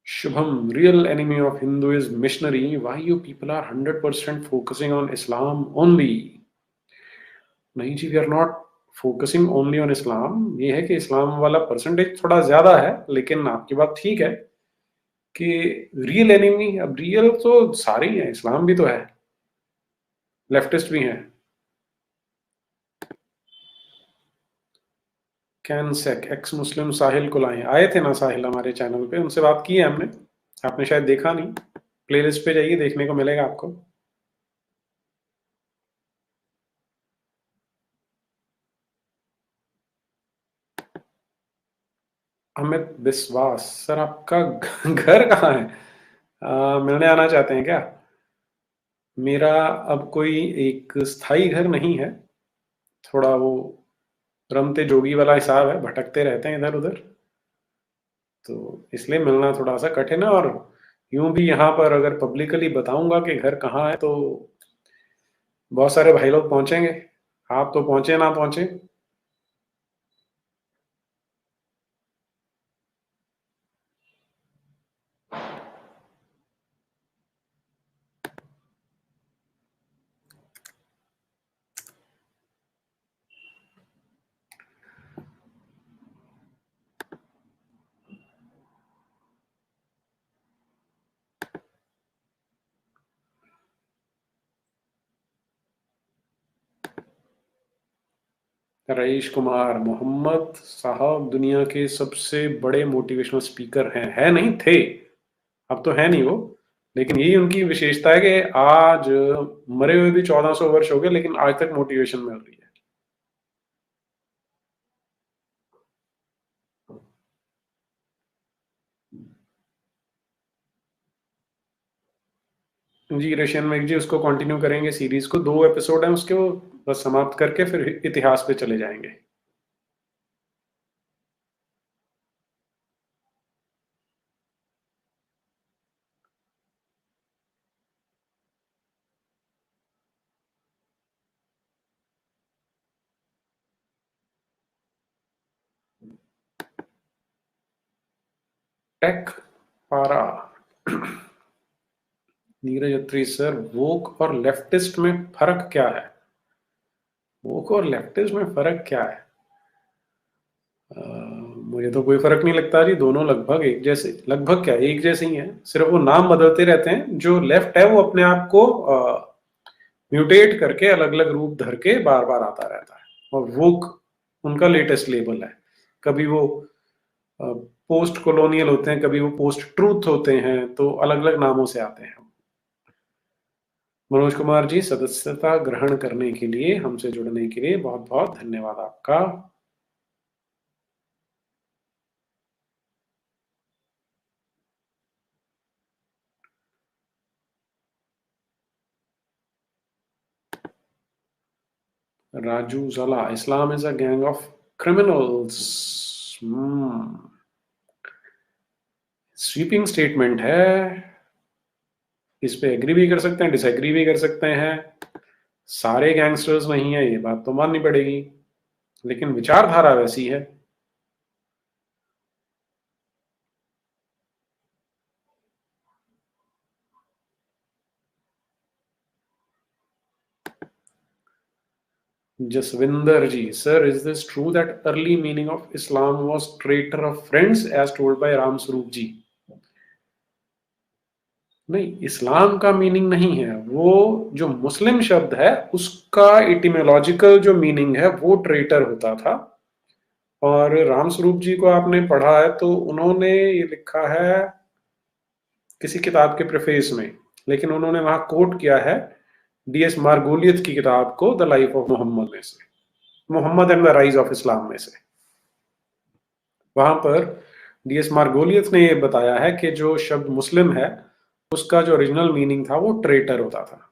Shubham, real enemy of Hindu is missionary, why you people are 100% focusing on Islam only? नहीं जी, we are not focusing only on Islam, ये है कि इस्लाम वाला परसेंटेज थोड़ा ज्यादा है, लेकिन आपकी बात ठीक है कि रियल एनिमी, अब रियल तो सारे ही हैं, इस्लाम भी तो है, लेफ्टिस्ट भी हैं। कैनसेक, एक्स मुस्लिम साहिल कुलाही आए थे ना, साहिल हमारे चैनल पे, उनसे बात की है हमने, आपने शायद देखा नहीं, प्लेलिस्ट पे जाइए, देखने को मिलेगा आपको। अमित विश्वास, सर आपका घर कहाँ है? मिलने आना चाहते हैं क्या? मेरा अब कोई एक स्थायी घर नहीं है, थोड़ा वो रमते जोगी वाला हिसाब है, भटकते रहते हैं इधर उधर, तो इसलिए मिलना थोड़ा सा कठिन है। और यूं भी यहाँ पर अगर पब्लिकली बताऊंगा कि घर कहाँ है, तो बहुत सारे भाई लोग पहुंचेंगे, आप तो पहुंचे ना पहुंचे। रईस कुमार मोहम्मद साहब दुनिया के सबसे बड़े मोटिवेशनल स्पीकर हैं। है नहीं, थे, अब तो है नहीं वो, लेकिन यही उनकी विशेषता है कि आज मरे हुए भी 1400 वर्ष हो गए लेकिन आज तक मोटिवेशन मिल रही है जी। रशियन में जी उसको कंटिन्यू करेंगे, सीरीज को 2 एपिसोड हैं उसके, वो बस समाप्त करके फिर इतिहास पे चले जाएंगे। टेक पारा नीरज अत्री सर, वोक और लेफ्टिस्ट में फर्क क्या है? वोक और लेफ्टिस्ट में फर्क क्या है? अ, मुझे तो कोई फर्क नहीं लगता जी, दोनों लगभग एक जैसे, लगभग क्या एक जैसे ही हैं, सिर्फ वो नाम बदलते रहते हैं। जो लेफ्ट है वो अपने आप को म्यूटेट करके अलग अलग रूप धर के बार बार आता रहता है, और वोक उनका लेटेस्ट लेबल है। कभी वो पोस्ट कॉलोनियल होते हैं, कभी वो पोस्ट ट्रूथ होते हैं, तो अलग अलग नामों से आते हैं। मनोज कुमार जी, सदस्यता ग्रहण करने के लिए, हमसे जुड़ने के लिए बहुत बहुत धन्यवाद आपका। Raju Jala, Islam is a gang of criminals. Sweeping statement है, इस पे एग्री भी कर सकते हैं, डिसएग्री भी कर सकते हैं। सारे गैंगस्टर्स नहीं है, ये बात तो माननी पड़ेगी, लेकिन विचारधारा वैसी है। Jaswinder ji, sir, is this true that early meaning of Islam was traitor of friends as told by Ram Swaroop ji? नहीं, इस्लाम का मीनिंग नहीं है वो, जो मुस्लिम शब्द है उसका इटिमोलॉजिकल जो मीनिंग है वो ट्रेटर होता था। और राम स्वरूप जी को आपने पढ़ा है तो उन्होंने ये लिखा है किसी किताब के प्रेफेस में, लेकिन उन्होंने वहां कोट किया है डीएस मार्गोलियत की किताब को, द लाइफ ऑफ मोहम्मद में से, Muhammad and the rise of Islam में से। वहां पर डीएस मार्गोलियत ने ये बताया है कि जो शब्द मुस्लिम है उसका जो ओरिजिनल मीनिंग था वो ट्रेटर होता था।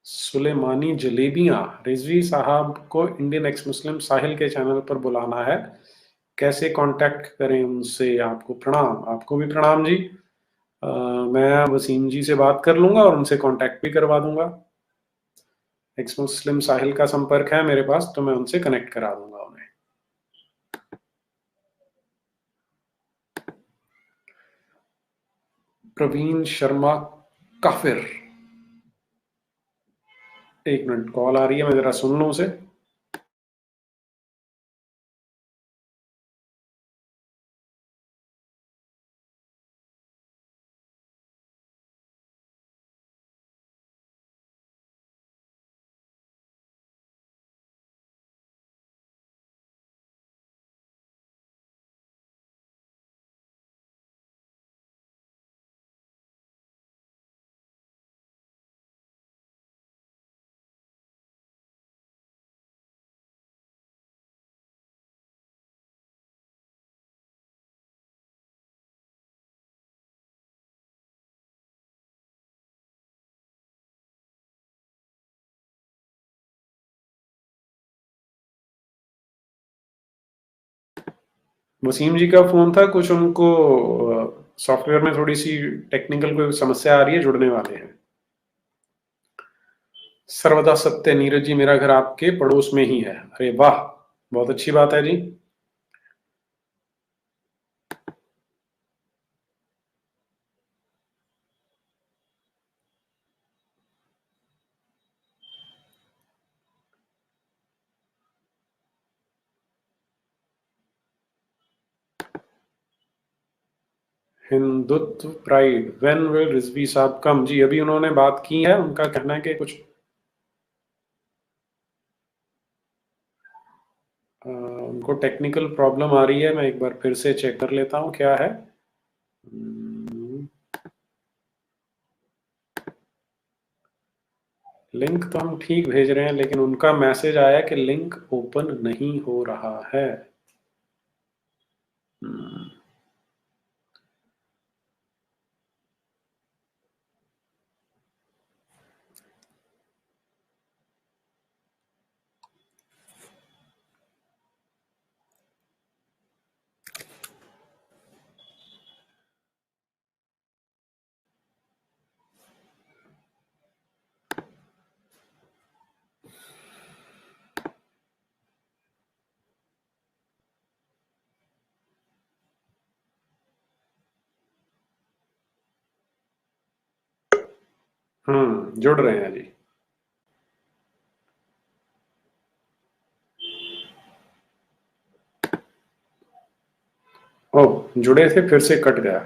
सुलेमानी जलेबियां, रिजवी साहब को इंडियन एक्स मुस्लिम साहिल के चैनल पर बुलाना है, कैसे कांटेक्ट करें उनसे? आपको प्रणाम। आपको भी प्रणाम जी। मैं वसीम जी से बात कर लूंगा और उनसे कांटेक्ट भी करवा दूंगा। एक्स मुस्लिम साहिल का संपर्क है मेरे पास, तो मैं उनसे कनेक्ट करा दूंगा उन्हें। प्रवीण शर्मा काफिर, एक मिनट, कॉल आ रही है, मैं जरा सुन लूं उसे। वसीम जी का फोन था, कुछ उनको सॉफ्टवेयर में थोड़ी सी टेक्निकल कोई समस्या आ रही है, जुड़ने वाले हैं। सर्वदा सत्य, नीरज जी, मेरा घर आपके पड़ोस में ही है। अरे वाह, बहुत अच्छी बात है जी। Hindutva pride, when will Rizvi sahab come? जी अभी उन्होंने बात की है, उनका कहना है कि कुछ उनको टेक्निकल प्रॉब्लम आ रही है। मैं एक बार फिर से चेक कर लेता हूँ क्या है। लिंक तो हम ठीक भेज रहे हैं, लेकिन उनका मैसेज आया कि लिंक ओपन नहीं हो रहा है। जुड़ रहे हैं जी। ओ, जुड़े थे, फिर से कट गया।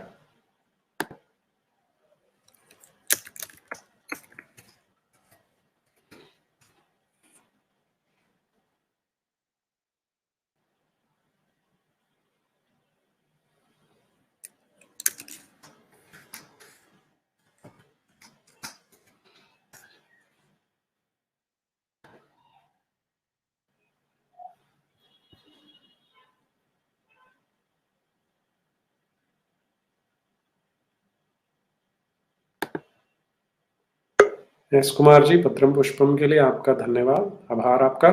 एस कुमार जी, पत्रम पुष्पम के लिए आपका धन्यवाद, आभार आपका।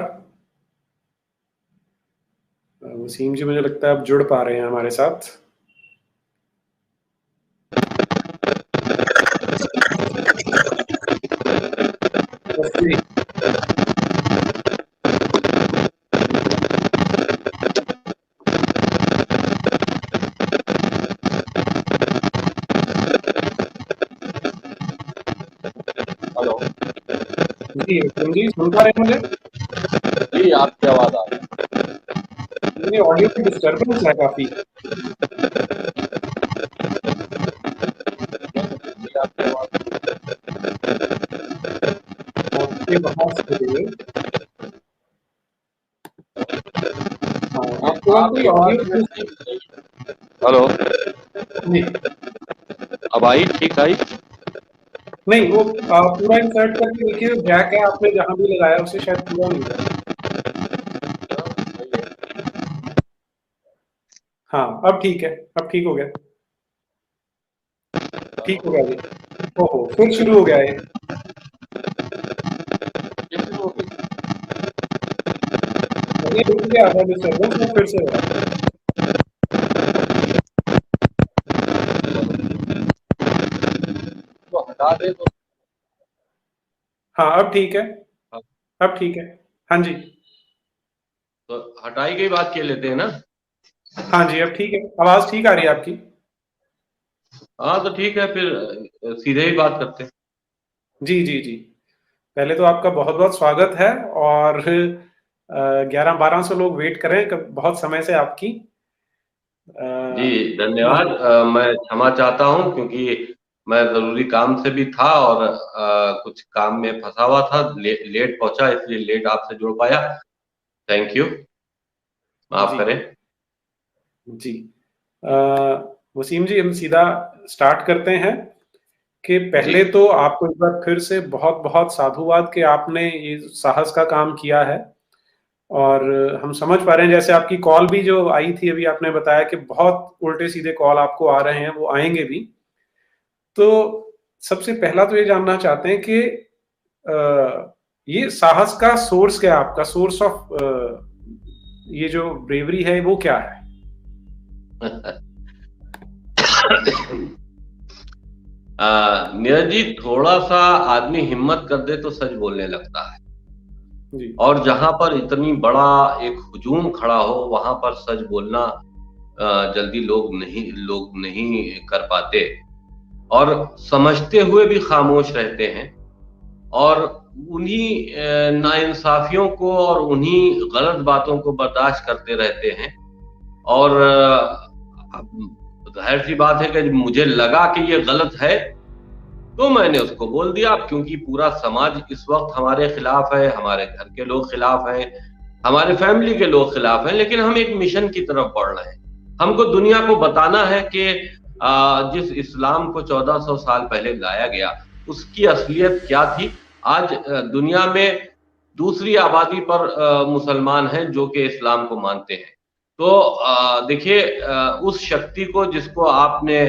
वसीम जी, मुझे लगता है आप जुड़ पा रहे हैं हमारे साथ। हेलो जी जी, सुन पा रहे हैं मुझे? जी, आपकी आवाज आ रही मेरे ऑडियो में डिस्टर्बेंस है काफी। जी, आपकी आवाज आपके वहां से आपके वहां कोई आपकी आवाज में ऑडियो ठीक नहीं। हेलो, नहीं अब आई? ठीक आई? नहीं, वो पूरा इंसर्ट करके देखिए, जैक है आपने जहां भी लगाया उसे शायद पूरा नहीं है। हाँ, अब ठीक है, अब ठीक हो गया, ठीक हो गया जी। ओहो, फिर शुरू हो गया ये। ये शुरू हो गई। ये रुक गया था डिस्टर्बेंस, वो फिर से हो रहा है। तो हटा दे तो हाँ, अब ठीक है, अब ठीक है। हाँ जी, तो हटाई गई बात कह लेते हैं ना। हाँ जी, अब ठीक है, आवाज ठीक आ रही है आपकी। हाँ तो ठीक है, फिर सीधे ही बात करते हैं। जी जी जी, पहले तो आपका बहुत बहुत स्वागत है। और 11-1200 लोग वेट कर रहे हैं बहुत समय से आपकी। जी धन्यवाद। मैं क्षमा चाहता हूँ क्योंकि मैं जरूरी काम से भी था और कुछ काम में फंसा हुआ था, लेट पहुंचा, इसलिए लेट आपसे जुड़ पाया। थैंक यू, माफ जी करें। जी, अ, वसीम जी, हम सीधा स्टार्ट करते हैं कि जी पहले तो आपको एक बार फिर से बहुत बहुत साधुवाद कि आपने ये साहस का काम किया है। और हम समझ पा रहे हैं, जैसे आपकी कॉल भी जो आई थी अभी, आपने बताया कि बहुत उल्टे सीधे कॉल आपको आ रहे हैं, वो आएंगे भी। तो सबसे पहला तो ये जानना चाहते हैं कि ये साहस का सोर्स क्या है, आपका सोर्स ऑफ ये जो ब्रेवरी है वो क्या है? नीरज जी, थोड़ा सा आदमी हिम्मत कर दे तो सच बोलने लगता है। जी और जहां पर इतनी बड़ा एक हुजूम खड़ा हो, वहां पर सच बोलना जल्दी लोग नहीं कर पाते, और समझते हुए भी खामोश रहते हैं, और उन्हीं नाइंसाफियों को और उन्हीं गलत बातों को बर्दाश्त करते रहते हैं। और जाहिर सी बात है कि मुझे लगा कि ये गलत है तो मैंने उसको बोल दिया, क्योंकि पूरा समाज इस वक्त हमारे खिलाफ है, हमारे घर के लोग खिलाफ हैं, हमारे फैमिली के लोग खिलाफ हैं, लेकिन हम एक मिशन की तरफ बढ़ रहे हैं। हमको दुनिया को बताना है कि जिस इस्लाम को 1400 साल पहले लाया गया उसकी असलियत क्या थी। आज दुनिया में दूसरी आबादी पर मुसलमान हैं जो कि इस्लाम को मानते हैं। तो देखिए, उस शक्ति को जिसको आपने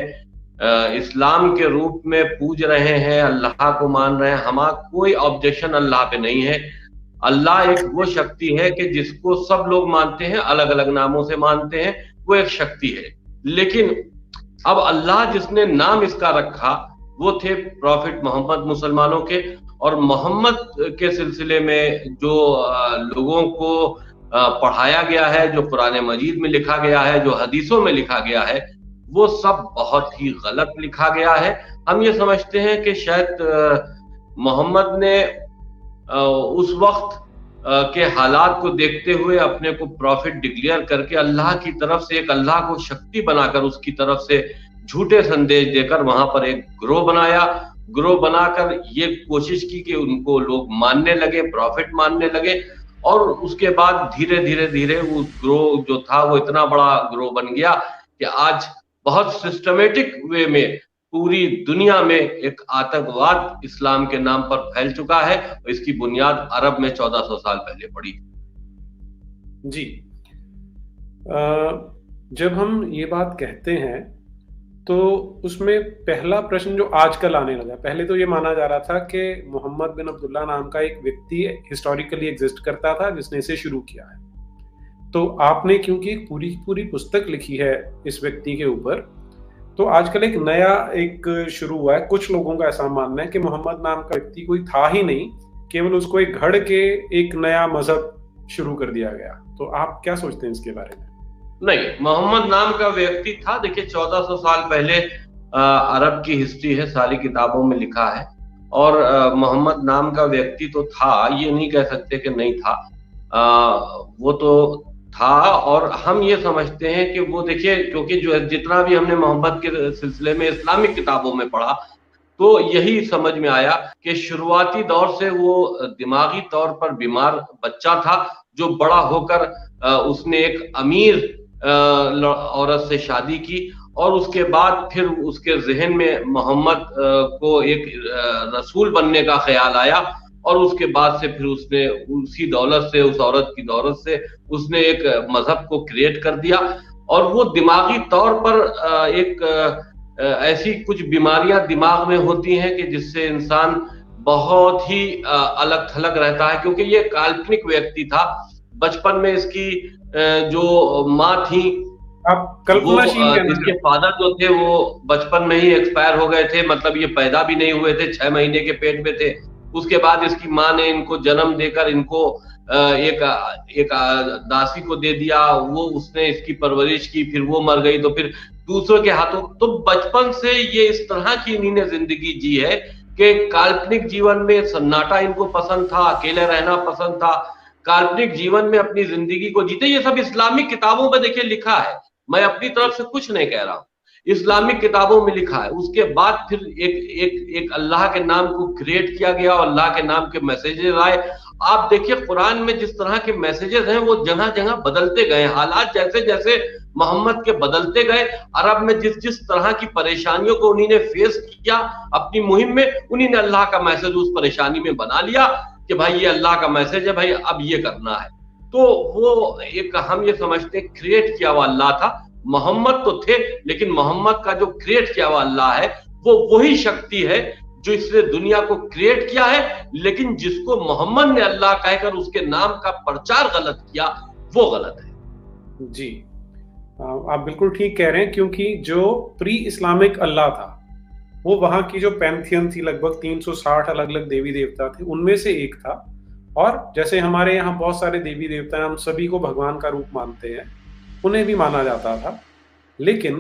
इस्लाम के रूप में पूज रहे हैं, अल्लाह को मान रहे हैं, हमारा कोई ऑब्जेक्शन अल्लाह पे नहीं है। अल्लाह एक वो शक्ति है कि जिसको सब लोग मानते हैं, अलग अलग नामों से मानते हैं, वो एक शक्ति है। लेकिन अब अल्लाह जिसने नाम इसका रखा वो थे प्रॉफिट मोहम्मद मुसलमानों के, और मोहम्मद के सिलसिले में जो लोगों को पढ़ाया गया है, जो कुरान मजीद में लिखा गया है, जो हदीसों में लिखा गया है, वो सब बहुत ही गलत लिखा गया है। हम ये समझते हैं कि शायद मोहम्मद ने उस वक्त के हालात को देखते हुए अपने को प्रॉफिट डिक्लेयर करके अल्लाह की तरफ से एक अल्लाह को शक्ति बनाकर उसकी तरफ से झूठे संदेश देकर वहां पर एक ग्रोह बनाया। ग्रोह बनाकर ये कोशिश की कि उनको लोग मानने लगे, प्रॉफिट मानने लगे, और उसके बाद धीरे धीरे धीरे वो ग्रोह जो था वो इतना बड़ा ग्रोह बन गया कि आज बहुत सिस्टमेटिक वे में पूरी दुनिया में एक आतंकवाद इस्लाम के नाम पर फैल चुका है, और इसकी बुनियाद अरब में 1400 साल पहले पड़ी। जी, जब हम ये बात कहते हैं तो उसमें पहला प्रश्न जो आजकल आने लगा, पहले तो ये माना जा रहा था कि मोहम्मद बिन अब्दुल्ला नाम का एक व्यक्ति हिस्टोरिकली एग्जिस्ट करता था जिसने इसे शुरू किया है। तो आपने क्योंकि पूरी पूरी पुस्तक लिखी है इस व्यक्ति के ऊपर, तो आजकल एक नया शुरू हुआ है। कुछ लोगों का ऐसा मानना है कि मोहम्मद नाम का व्यक्ति कोई था ही नहीं, केवल उसको एक घड़ के एक नया मजहब शुरू कर दिया गया। तो आप क्या सोचते हैं इसके बारे में? नहीं, मोहम्मद नाम का व्यक्ति था। देखिए, 1400 साल पहले अरब की हिस्ट्री है, सारी किताबों में लिखा है, और मोहम्मद नाम का व्यक्ति तो था, ये नहीं कह सकते कि नहीं था। वो तो था, और हम ये समझते हैं कि वो, देखिए, क्योंकि जो जितना भी हमने मोहम्मद के सिलसिले में इस्लामिक किताबों में पढ़ा तो यही समझ में आया कि शुरुआती दौर से वो दिमागी तौर पर बीमार बच्चा था, जो बड़ा होकर उसने एक अमीर औरत से शादी की, और उसके बाद फिर उसके जहन में मोहम्मद को एक रसूल बनने का ख्याल आया, और उसके बाद से फिर उसने उसी दौलत से, उस औरत की दौलत से उसने एक मजहब को क्रिएट कर दिया। और वो दिमागी तौर पर एक ऐसी कुछ बीमारियां दिमाग में होती हैं कि जिससे इंसान बहुत ही अलग थलग रहता है, क्योंकि ये काल्पनिक व्यक्ति था। बचपन में इसकी जो माँ थी, आप कल्पनाशील, इसके फादर जो थे वो बचपन में ही एक्सपायर हो गए थे, मतलब ये पैदा भी नहीं हुए थे, 6 महीने के पेट में थे। उसके बाद इसकी माँ ने इनको जन्म देकर इनको एक दासी को दे दिया, वो उसने इसकी परवरिश की, फिर वो मर गई, तो फिर दूसरों के हाथों। तो बचपन से ये इस तरह की इन्हीं जिंदगी जी है कि काल्पनिक जीवन में सन्नाटा इनको पसंद था, अकेले रहना पसंद था, काल्पनिक जीवन में अपनी जिंदगी को जीते। ये सब इस्लामिक किताबों में देखिए लिखा है, मैं अपनी तरफ से कुछ नहीं कह रहा हूँ, इस्लामिक किताबों में लिखा है। उसके बाद फिर एक अल्लाह के नाम को क्रिएट किया गया, और अल्लाह के नाम के मैसेजेस आए। आप देखिए कुरान में जिस तरह के मैसेजेस हैं वो जगह जगह बदलते गए, हालात जैसे जैसे मोहम्मद के बदलते गए, अरब में जिस जिस तरह की परेशानियों को उन्हीं ने फेस किया अपनी मुहिम में, उन्हीं ने अल्लाह का मैसेज उस परेशानी में बना लिया कि भाई ये अल्लाह का मैसेज है, भाई अब ये करना है। तो वो एक, हम ये समझते हैं, क्रिएट किया हुआ अल्लाह था। मोहम्मद तो थे, लेकिन मोहम्मद का जो क्रिएट किया हुआ अल्लाह है वो वही शक्ति है जो इसने दुनिया को क्रिएट किया है, लेकिन जिसको मोहम्मद ने अल्लाह कहकर उसके नाम का प्रचार गलत किया, वो गलत है। जी, आप बिल्कुल ठीक कह रहे हैं, क्योंकि जो प्री इस्लामिक अल्लाह था वो वहां की जो पैंथियन थी, लगभग 360 अलग अलग देवी देवता थे, उनमें से एक था। और जैसे हमारे यहाँ बहुत सारे देवी देवता हैं, हम सभी को भगवान का रूप मानते हैं, उन्हें भी माना जाता था। लेकिन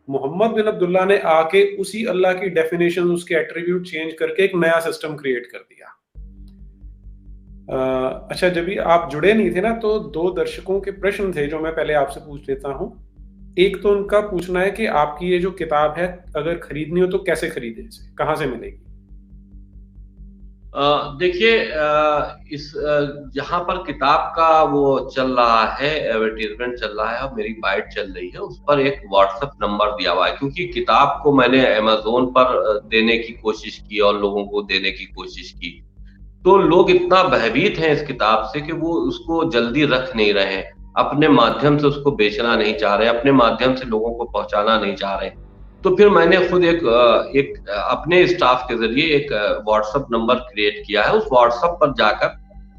मोहम्मद बिन अब्दुल्ला ने आके उसी अल्लाह की डेफिनेशन, उसके एट्रीब्यूट चेंज करके एक नया सिस्टम क्रिएट कर दिया। अच्छा, जब भी आप जुड़े नहीं थे ना, तो 2 दर्शकों के प्रश्न थे जो मैं पहले आपसे पूछ लेता हूं। एक तो उनका पूछना है कि आपकी ये जो किताब है अगर खरीदनी हो तो कैसे खरीदें, इसे कहाँ से मिलेगी? देखिए, इस जहाँ पर किताब का वो चल रहा है, एडवर्टीजमेंट चल रहा है और मेरी बाइट चल रही है, उस पर एक व्हाट्सएप नंबर दिया हुआ है, क्योंकि किताब को मैंने अमेज़न पर देने की कोशिश की और लोगों को देने की कोशिश की। तो लोग इतना भयभीत हैं इस किताब से कि वो उसको जल्दी रख नहीं रहे हैं, अपने माध्यम से उसको बेचना नहीं चाह रहे, अपने माध्यम से लोगों को पहुँचाना नहीं चाह रहे। तो फिर मैंने खुद एक अपने स्टाफ के ज़रिए एक व्हाट्सएप नंबर क्रिएट किया है। उस व्हाट्सएप पर जाकर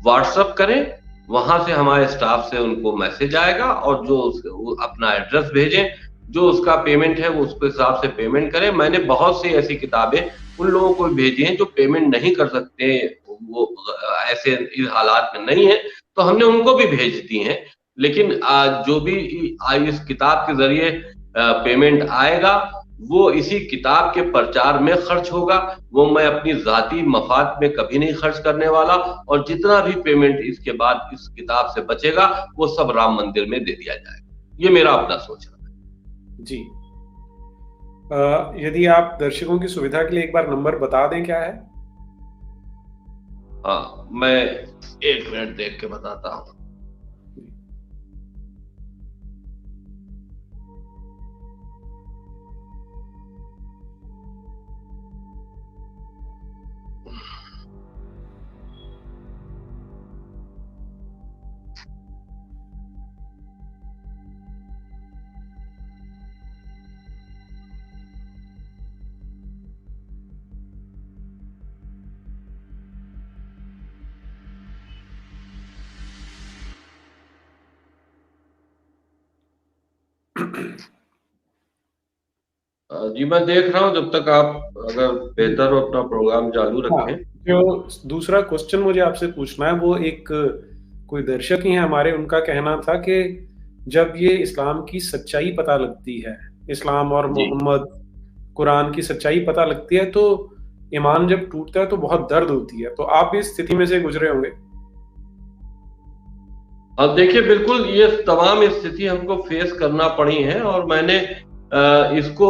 व्हाट्सएप करें, वहाँ से हमारे स्टाफ से उनको मैसेज आएगा और जो वो अपना एड्रेस भेजें, जो उसका पेमेंट है वो उसके हिसाब से पेमेंट करें। मैंने बहुत सी ऐसी किताबें उन लोगों को भेजी हैं जो पेमेंट नहीं कर सकते, वो ऐसे इस हालात में नहीं है, तो हमने उनको भी भेज दी हैं। लेकिन जो भी इस किताब के ज़रिए पेमेंट आएगा, वो इसी किताब के प्रचार में खर्च होगा, वो मैं अपनी ज़ाती मफ़ाद में कभी नहीं खर्च करने वाला, और जितना भी पेमेंट इसके बाद इस किताब से बचेगा, वो सब राम मंदिर में दे दिया जाएगा। ये मेरा अपना सोचना है। जी। यदि आप दर्शकों की सुविधा के लिए एक बार नंबर बता दें, क्या है? हाँ, मैं 1 मिनट देख के बताता हूँ। जी, मैं देख रहा हूँ, जब तक आप अगर बेहतर हो अपना प्रोग्राम चालू हाँ, रखें। जो दूसरा क्वेश्चन मुझे आपसे पूछना है, वो एक कोई दर्शक ही हैं हमारे, उनका कहना था कि जब ये इस्लाम की सच्चाई पता लगती है, इस्लाम और जी। मोहम्मद, कुरान की सच्चाई पता लगती है, तो ईमान जब टूटता है तो बहुत दर्द होती है। तो आप इस स्थिति में से गुजरे होंगे। अब देखिए, बिल्कुल ये तमाम स्थिति हमको फेस करना पड़ी है, और मैंने इसको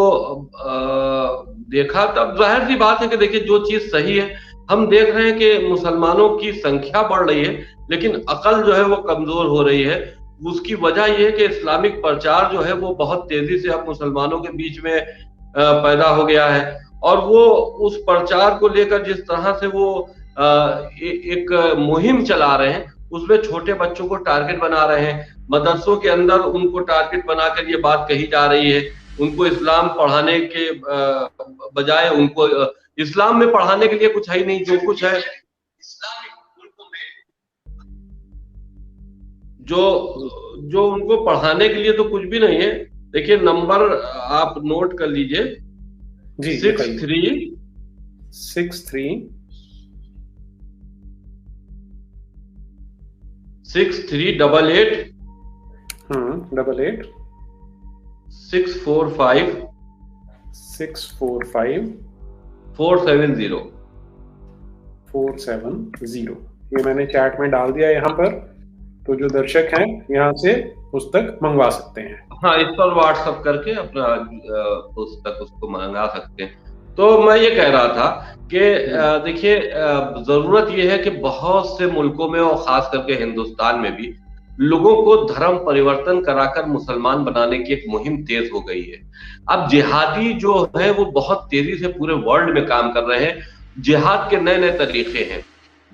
देखा, तब जाहिर सी बात है कि देखिए, जो चीज़ सही है, हम देख रहे हैं कि मुसलमानों की संख्या बढ़ रही है, लेकिन अकल जो है वो कमज़ोर हो रही है। उसकी वजह ये है कि इस्लामिक प्रचार जो है वो बहुत तेज़ी से अब मुसलमानों के बीच में पैदा हो गया है, और वो उस प्रचार को लेकर जिस तरह से वो एक मुहिम चला रहे हैं, उसमें छोटे बच्चों को टारगेट बना रहे हैं। मदरसों के अंदर उनको टारगेट बनाकर ये बात कही जा रही है, उनको इस्लाम पढ़ाने के बजाय उनको इस्लाम में पढ़ाने के लिए कुछ है ही नहीं, जो कुछ है जो उनको पढ़ाने के लिए तो कुछ भी नहीं है। देखिए, नंबर आप नोट कर लीजिए। जी, 63 88 88 645 470 470। ये मैंने चैट में डाल दिया यहाँ पर, तो जो दर्शक हैं यहाँ से पुस्तक मंगवा सकते हैं। हाँ, इस पर व्हाट्सएप करके अपना पुस्तक उसको मंगा सकते हैं। तो मैं ये कह रहा था कि देखिए, जरूरत ये है कि बहुत से मुल्कों में और खास करके हिंदुस्तान में भी लोगों को धर्म परिवर्तन कराकर मुसलमान बनाने की एक मुहिम तेज हो गई है। अब जिहादी जो है वो बहुत तेजी से पूरे वर्ल्ड में काम कर रहे हैं। जिहाद के नए नए तरीके हैं।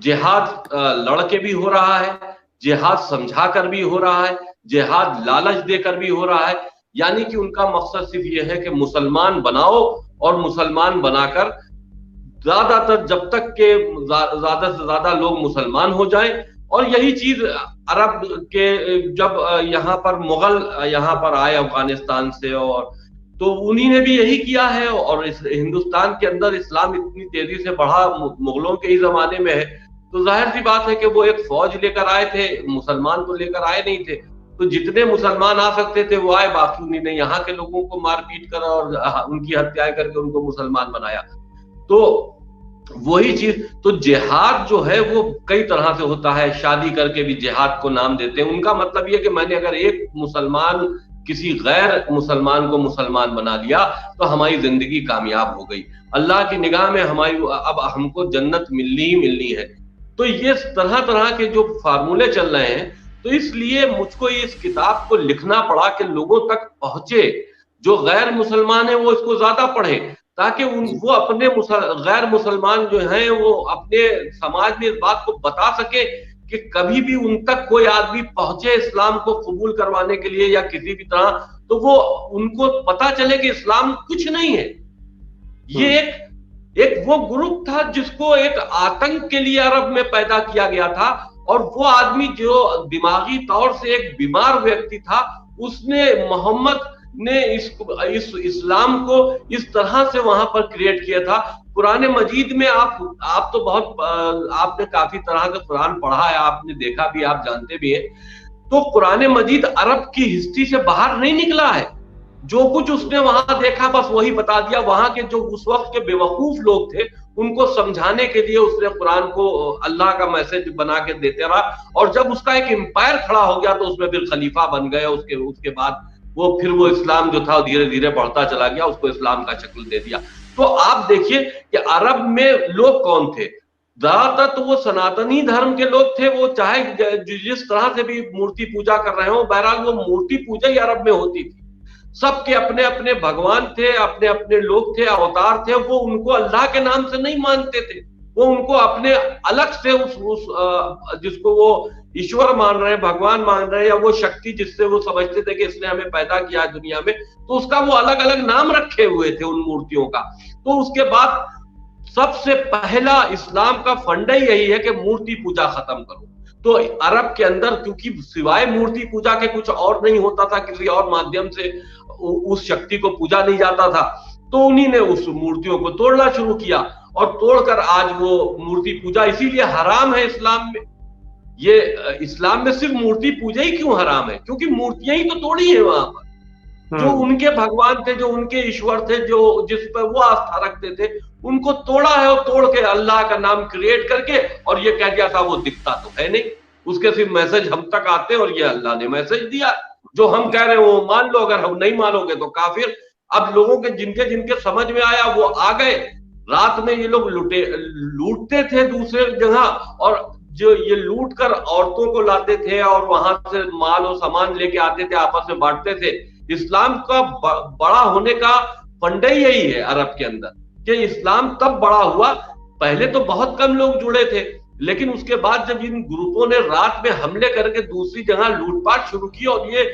जिहाद लड़के भी हो रहा है, जिहाद समझा कर भी हो रहा है, जिहाद लालच देकर भी हो रहा है। यानी कि उनका मकसद सिर्फ ये है कि मुसलमान बनाओ, और मुसलमान बनाकर ज्यादातर जब तक के ज्यादा से ज्यादा लोग मुसलमान हो जाएं। और यही चीज अरब के जब यहाँ पर मुगल यहाँ पर आए अफगानिस्तान से, और तो उन्हीं ने भी यही किया है। और इस हिंदुस्तान के अंदर इस्लाम इतनी तेजी से बढ़ा, मुगलों के ही जमाने में है, तो जाहिर सी बात है कि वो एक फौज लेकर आए थे, मुसलमान तो लेकर आए नहीं थे। तो जितने मुसलमान आ सकते थे वो आए, बाकी उन्होंने यहाँ के लोगों को मार पीट कर और उनकी हत्याएं करके उनको मुसलमान बनाया। तो वही चीज, तो जिहाद जो है वो कई तरह से होता है। शादी करके भी जिहाद को नाम देते हैं। उनका मतलब ये कि मैंने अगर एक मुसलमान किसी गैर मुसलमान को मुसलमान बना लिया तो हमारी जिंदगी कामयाब हो गई, अल्लाह की निगाह में हमारी अब हमको जन्नत मिलनी ही मिलनी है। तो ये तरह तरह के जो फार्मूले चल रहे हैं, तो इसलिए मुझको इस किताब को लिखना पड़ा कि लोगों तक पहुंचे, जो गैर मुसलमान है वो इसको ज्यादा पढ़े, ताकि वो अपने गैर मुसलमान जो हैं वो अपने समाज में इस बात को बता सके कि कभी भी उन तक कोई आदमी पहुंचे इस्लाम को कबूल करवाने के लिए या किसी भी तरह, तो वो उनको पता चले कि इस्लाम कुछ नहीं है। ये एक वो ग्रुप था जिसको एक आतंक के लिए अरब में पैदा किया गया था, और वो आदमी जो दिमागी तौर से एक बीमार व्यक्ति था, उसने मोहम्मद ने इस इस्लाम को इस तरह से वहां पर क्रिएट किया था। कुरान मजीद में आप तो बहुत आपने काफी तरह का कुरान पढ़ा है, आपने देखा भी, आप जानते भी हैं। तो कुरान मजीद अरब की हिस्ट्री से बाहर नहीं निकला है। जो कुछ उसने वहां देखा बस वही बता दिया। वहां के जो उस वक्त के बेवकूफ लोग थे उनको समझाने के लिए उसने कुरान को अल्लाह का मैसेज बना के देते रहा, और जब उसका एक एम्पायर खड़ा हो गया तो उसमें फिर खलीफा बन गए। उसके बाद वो इस्लाम जो था धीरे धीरे बढ़ता चला गया, उसको इस्लाम का शक्ल दे दिया। तो आप देखिए कि अरब में लोग कौन थे, ज्यादातर तो वो सनातनी धर्म के लोग थे। वो चाहे जिस तरह से भी मूर्ति पूजा कर रहे हो, बहरहाल वो मूर्ति पूजा ही अरब में होती थी। सबके अपने अपने भगवान थे, अपने अपने लोग थे, अवतार थे। वो उनको अल्लाह के नाम से नहीं मानते थे, वो उनको अपने अलग से जिसको वो ईश्वर मान रहे हैं, भगवान मान रहे हैं, या वो शक्ति जिससे वो समझते थे कि इसने हमें पैदा किया है दुनिया में, तो उसका वो अलग अलग नाम रखे हुए थे उन मूर्तियों का। तो उसके बाद सबसे पहला इस्लाम का फंडा ही यही है कि मूर्ति पूजा खत्म करो। तो अरब के अंदर क्योंकि सिवाय मूर्ति पूजा के कुछ और नहीं होता था, किसी और माध्यम से उस शक्ति को पूजा नहीं जाता था, तो उन्हीं ने उस मूर्तियों को तोड़ना शुरू किया, और तोड़कर आज वो मूर्ति पूजा इसीलिए हराम है इस्लाम में। ये इस्लाम में सिर्फ मूर्ति पूजा ही क्यों हराम है? क्योंकि मूर्तियां ही तो तोड़ी है वहां पर। जो उनके भगवान थे, जो उनके ईश्वर थे, जो जिस पर वो आस्था रखते थे, उनको तोड़ा है, और तोड़ के अल्लाह का नाम क्रिएट करके, और ये कह दिया था वो दिखता तो है नहीं, उसके सिर्फ मैसेज हम तक आते हैं, और ये अल्लाह ने मैसेज दिया। जो हम कह रहे हैं वो मान लो, अगर हम नहीं मानोगे तो काफिर। अब लोगों के जिनके जिनके समझ में आया वो आ गए। रात में ये लोग लूटते थे दूसरे जगह, और जो ये लूट कर औरतों को लाते थे और वहां से माल और सामान लेके आते थे, आपस में बांटते थे। इस्लाम का बड़ा होने का फंडा ही यही है अरब के अंदर, कि इस्लाम तब बड़ा हुआ। पहले तो बहुत कम लोग जुड़े थे, लेकिन उसके बाद जब इन ग्रुपों ने रात में हमले करके दूसरी जगह लूटपाट शुरू की, और ये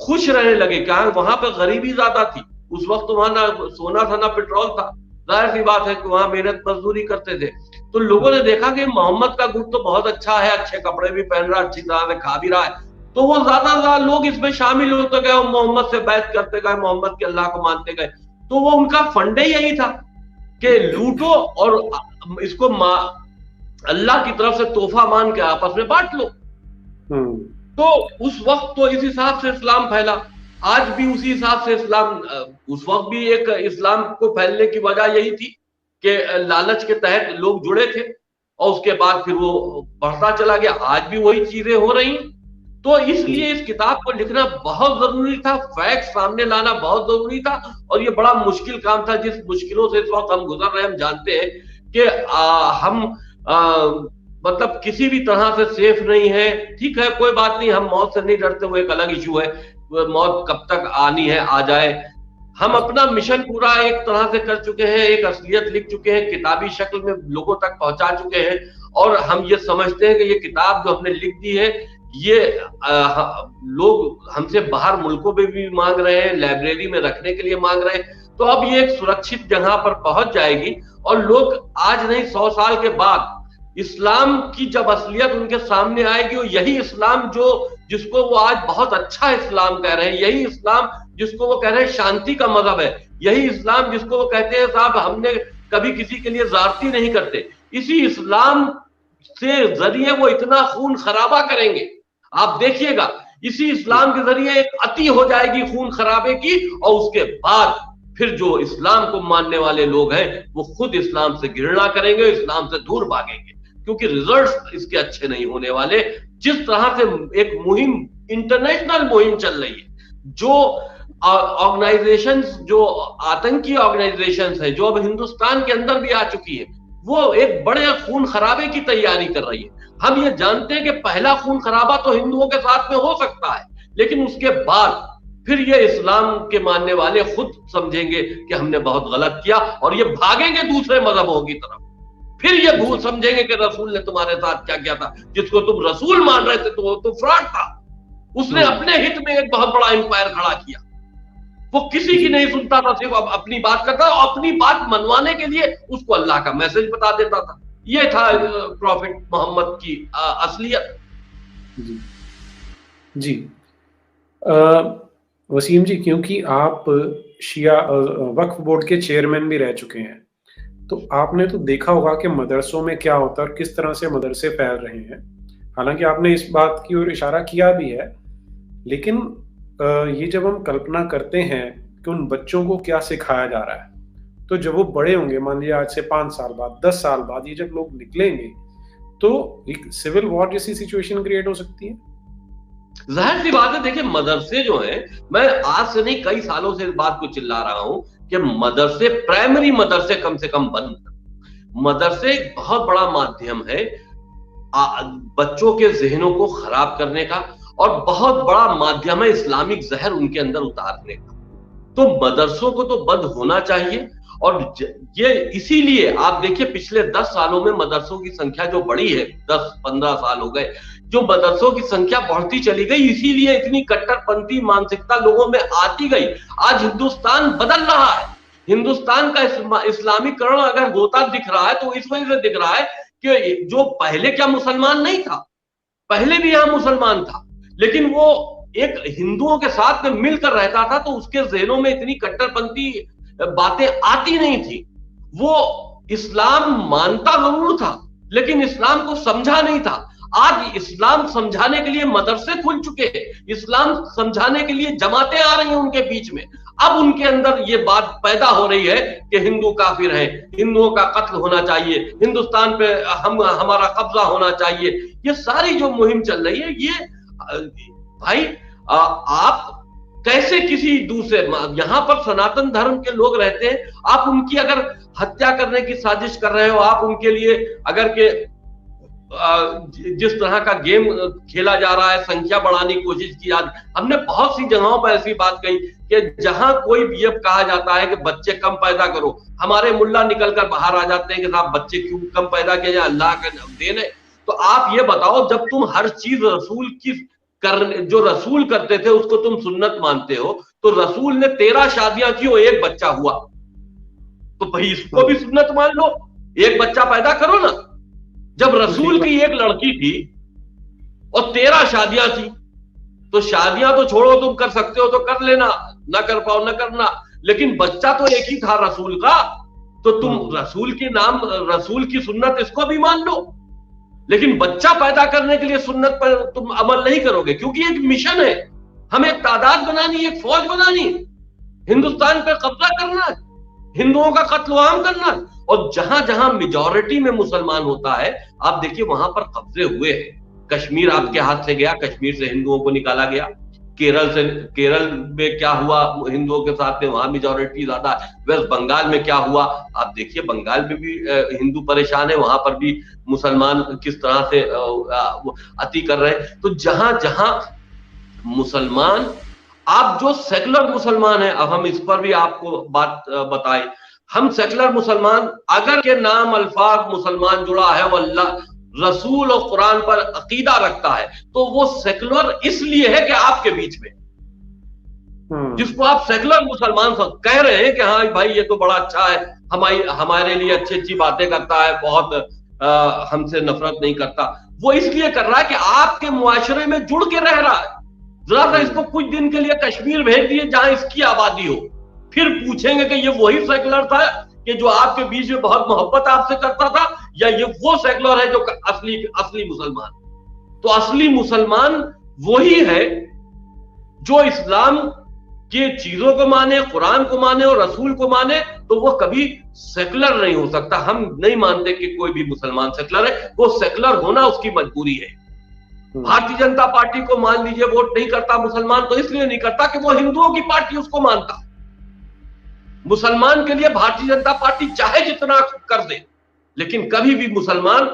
खुश रहने लगे, क्या वहां पर गरीबी ज्यादा थी उस वक्त, वहां ना सोना था ना पेट्रोल था, जाहिर सी बात है कि वहां मेहनत मजदूरी करते थे। तो लोगों ने देखा कि मोहम्मद का गुट तो बहुत अच्छा है, अच्छे कपड़े भी पहन रहा है, अच्छी तरह से खा भी रहा है, तो वो ज्यादा लोग इसमें शामिल होते गए, मोहम्मद से बैत करते गए, मोहम्मद के अल्लाह को मानते गए। तो वो उनका फंडे यही था कि लूटो और इसको अल्लाह की तरफ से तोहफा मान के आपस में बांट लो। तो उस वक्त तो इस हिसाब से इस्लाम फैला, आज भी उसी हिसाब से इस्लाम, उस वक्त भी एक इस्लाम को फैलने की वजह यही थी कि लालच के तहत लोग जुड़े थे, और उसके बाद फिर वो बढ़ता चला गया। आज भी वही चीजें हो रही हैं। तो इसलिए इस किताब को लिखना बहुत जरूरी था, फैक्ट सामने लाना बहुत जरूरी था, और ये बड़ा मुश्किल काम था। जिस मुश्किलों से इस वक्त हम गुजर रहे हैं, हम जानते हैं कि हम मतलब किसी भी तरह से सेफ नहीं है। ठीक है, कोई बात नहीं, हम मौत से नहीं डरते, वो एक अलग इशू है, मौत कब तक आनी है आ जाए। हम अपना मिशन पूरा एक तरह से कर चुके हैं, एक असलियत लिख चुके हैं, किताबी शक्ल में लोगों तक पहुंचा चुके हैं, और हम ये समझते हैं कि ये किताब जो हमने लिख दी है, ये लोग हमसे बाहर मुल्कों में भी मांग रहे हैं, लाइब्रेरी में रखने के लिए मांग रहे हैं। तो अब ये एक सुरक्षित जगह पर पहुंच जाएगी, और लोग आज नहीं 100 साल के बाद इस्लाम की जब असलियत उनके सामने आएगी, और यही इस्लाम जिसको वो आज बहुत अच्छा इस्लाम कह रहे हैं, यही इस्लाम जिसको वो कह रहे हैं शांति का मजहब है, यही इस्लाम जिसको वो कहते हैं साहब हमने कभी किसी के लिए ज़्यादती नहीं करते, इसी इस्लाम से जरिए वो इतना खून खराबा करेंगे। आप देखिएगा, इसी इस्लाम के जरिए एक अति हो जाएगी खून खराबे की, और उसके बाद फिर जो इस्लाम को मानने वाले लोग हैं वो खुद इस्लाम से घृणा करेंगे, इस्लाम से दूर भागेंगे, क्योंकि रिजल्ट्स इसके अच्छे नहीं होने वाले। जिस तरह से एक मुहिम, इंटरनेशनल मुहिम चल रही है, जो ऑर्गेनाइजेशंस, जो आतंकी ऑर्गेनाइजेशंस है, जो अब हिंदुस्तान के अंदर भी आ चुकी है, वो एक बड़े खून खराबे की तैयारी कर रही है। हम ये जानते हैं कि पहला खून खराबा तो हिंदुओं के साथ में हो सकता है, लेकिन उसके बाद फिर ये इस्लाम के मानने वाले खुद समझेंगे कि हमने बहुत गलत किया और ये भागेंगे दूसरे मजहबों की तरफ। फिर ये भूल समझेंगे कि रसूल ने तुम्हारे साथ क्या किया था, जिसको तुम रसूल मान रहे थे तो वो तो फ्रॉड था। उसने अपने हित में एक बहुत बड़ा एम्पायर खड़ा किया, वो किसी की नहीं सुनता था, सिर्फ अपनी बात करता और अपनी बात मनवाने के लिए उसको अल्लाह का मैसेज बता देता था। ये था प्रॉफिट मोहम्मद की असलियत। जी जी। वसीम जी, क्योंकि आप शिया वक्फ बोर्ड के चेयरमैन भी रह चुके हैं, तो आपने तो देखा होगा कि मदरसों में क्या होता है और किस तरह से मदरसे फैल रहे हैं। हालांकि आपने इस बात की ओर इशारा किया भी है, लेकिन ये जब हम कल्पना करते हैं कि उन बच्चों को क्या सिखाया जा रहा है, तो जब वो बड़े होंगे, मान लीजिए आज से 5 साल बाद, 10 साल बाद, ये जब लोग निकलेंगे तो एक सिविल वॉर जैसी सिचुएशन क्रिएट हो सकती है। जाहिर सी बात है, देखिए मदरसे जो हैं, मैं आज से नहीं कई सालों से इस बात को चिल्ला रहा हूं कि मदरसे, प्राइमरी मदरसे कम से कम बंद। मदरसे एक बहुत बड़ा माध्यम है बच्चों के जहनों को खराब करने का, और बहुत बड़ा माध्यम है इस्लामिक जहर उनके अंदर उतारने का। तो मदरसों को तो बंद होना चाहिए। और ये इसीलिए आप देखिए पिछले 10 सालों में मदरसों की संख्या जो बढ़ी है, 10-15 साल हो गए जो मदरसों की संख्या बढ़ती चली गई, इसीलिए इतनी कट्टरपंथी मानसिकता लोगों में आती गई। आज हिंदुस्तान बदल रहा है। हिंदुस्तान का इस्लामीकरण अगर होता दिख रहा है तो इस वजह से दिख रहा है कि जो पहले क्या मुसलमान नहीं था, पहले भी यहां मुसलमान था, लेकिन वो एक हिंदुओं के साथ में मिलकर रहता था, तो उसके जहनों में इतनी कट्टरपंथी बातें आती नहीं थी। वो इस्लाम मानता जरूर था, लेकिन इस्लाम को समझा नहीं था। आज इस्लाम समझाने के लिए मदरसे खुल चुके हैं, इस्लाम समझाने के लिए जमातें आ रही हैं उनके बीच में। अब उनके अंदर ये बात पैदा हो रही है कि हिंदू काफिर हैं, हिंदुओं का कत्ल होना चाहिए, हिंदुस्तान पे हमारा कब्जा होना चाहिए। ये सारी जो मुहिम चल रही है, ये भाई आप कैसे किसी दूसरे, यहां पर सनातन धर्म के लोग रहते हैं, आप उनकी अगर हत्या करने की साजिश कर रहे हो, आप उनके लिए अगर के जिस तरह का गेम खेला जा रहा है, संख्या बढ़ाने की कोशिश की जा रही है। हमने बहुत सी जगहों पर ऐसी बात कही कि जहां कोई भी ये कहा जाता है कि बच्चे कम पैदा करो, हमारे मुल्ला निकलकर बाहर आ जाते हैं कि साहब बच्चे क्यों कम पैदा किए जाए, अल्लाह का देन है। तो आप ये बताओ, जब तुम हर चीज रसूल की जो रसूल करते थे उसको तुम सुन्नत मानते हो, तो रसूल ने 13 शादियां की और एक बच्चा हुआ, तो भाई इसको भी सुन्नत मान लो, एक बच्चा पैदा करो ना। जब रसूल की एक लड़की थी और 13 शादियां थी, तो शादियां तो छोड़ो, तुम कर सकते हो तो कर लेना, ना कर पाओ ना करना, लेकिन बच्चा तो एक ही था रसूल का, तो तुम रसूल के नाम, रसूल की सुन्नत इसको भी मान लो। लेकिन बच्चा पैदा करने के लिए सुन्नत पर तुम अमल नहीं करोगे, क्योंकि एक मिशन है, हमें एक तादाद बनानी है, एक फौज बनानी है, हिंदुस्तान पर कब्जा करना है, हिंदुओं का कत्ल आम करना है। और जहां जहां मेजॉरिटी में मुसलमान होता है, आप देखिए वहां पर कब्जे हुए हैं। कश्मीर आपके हाथ से गया, कश्मीर से हिंदुओं को निकाला गया। केरल में क्या हुआ हिंदुओं के साथ में, वहां मेजॉरिटी ज्यादा। वेस्ट बंगाल में क्या हुआ, आप देखिए बंगाल में भी हिंदू परेशान है, वहां पर भी मुसलमान किस तरह से अति कर रहे हैं। तो जहां जहां मुसलमान, आप जो सेकुलर मुसलमान है, अब हम इस पर भी आपको बात बताएं, हम सेकुलर मुसलमान, अगर के नाम अल्फाज मुसलमान जुड़ा है, वो अल्लाह रसूल और कुरान पर अकीदा रखता है, तो वो सेकुलर इसलिए है कि आपके बीच में, जिसको आप सेकुलर मुसलमान कह रहे हैं कि हाँ भाई ये तो बड़ा अच्छा है, हमारे लिए अच्छी अच्छी बातें करता है, बहुत हमसे नफरत नहीं करता, वो इसलिए कर रहा है कि आपके मुआशरे में जुड़ के रह रहा है। जरा सा इसको कुछ दिन के लिए कश्मीर भेज दिए जहां इसकी आबादी हो, फिर पूछेंगे कि ये वही सेकुलर था कि जो आपके बीच में बहुत मोहब्बत आपसे करता था, या ये वो सेकुलर है जो असली मुसलमान। तो असली मुसलमान वही है जो इस्लाम के चीजों को माने, कुरान को माने और रसूल को माने, तो वो कभी सेकुलर नहीं हो सकता। हम नहीं मानते कि कोई भी मुसलमान सेकुलर है, वो सेकुलर होना उसकी मजबूरी है। भारतीय जनता पार्टी को मान लीजिए वोट नहीं करता मुसलमान, तो इसलिए नहीं करता कि वो हिंदुओं की पार्टी उसको मानता। मुसलमान के लिए भारतीय जनता पार्टी चाहे जितना कर दे, लेकिन कभी भी मुसलमान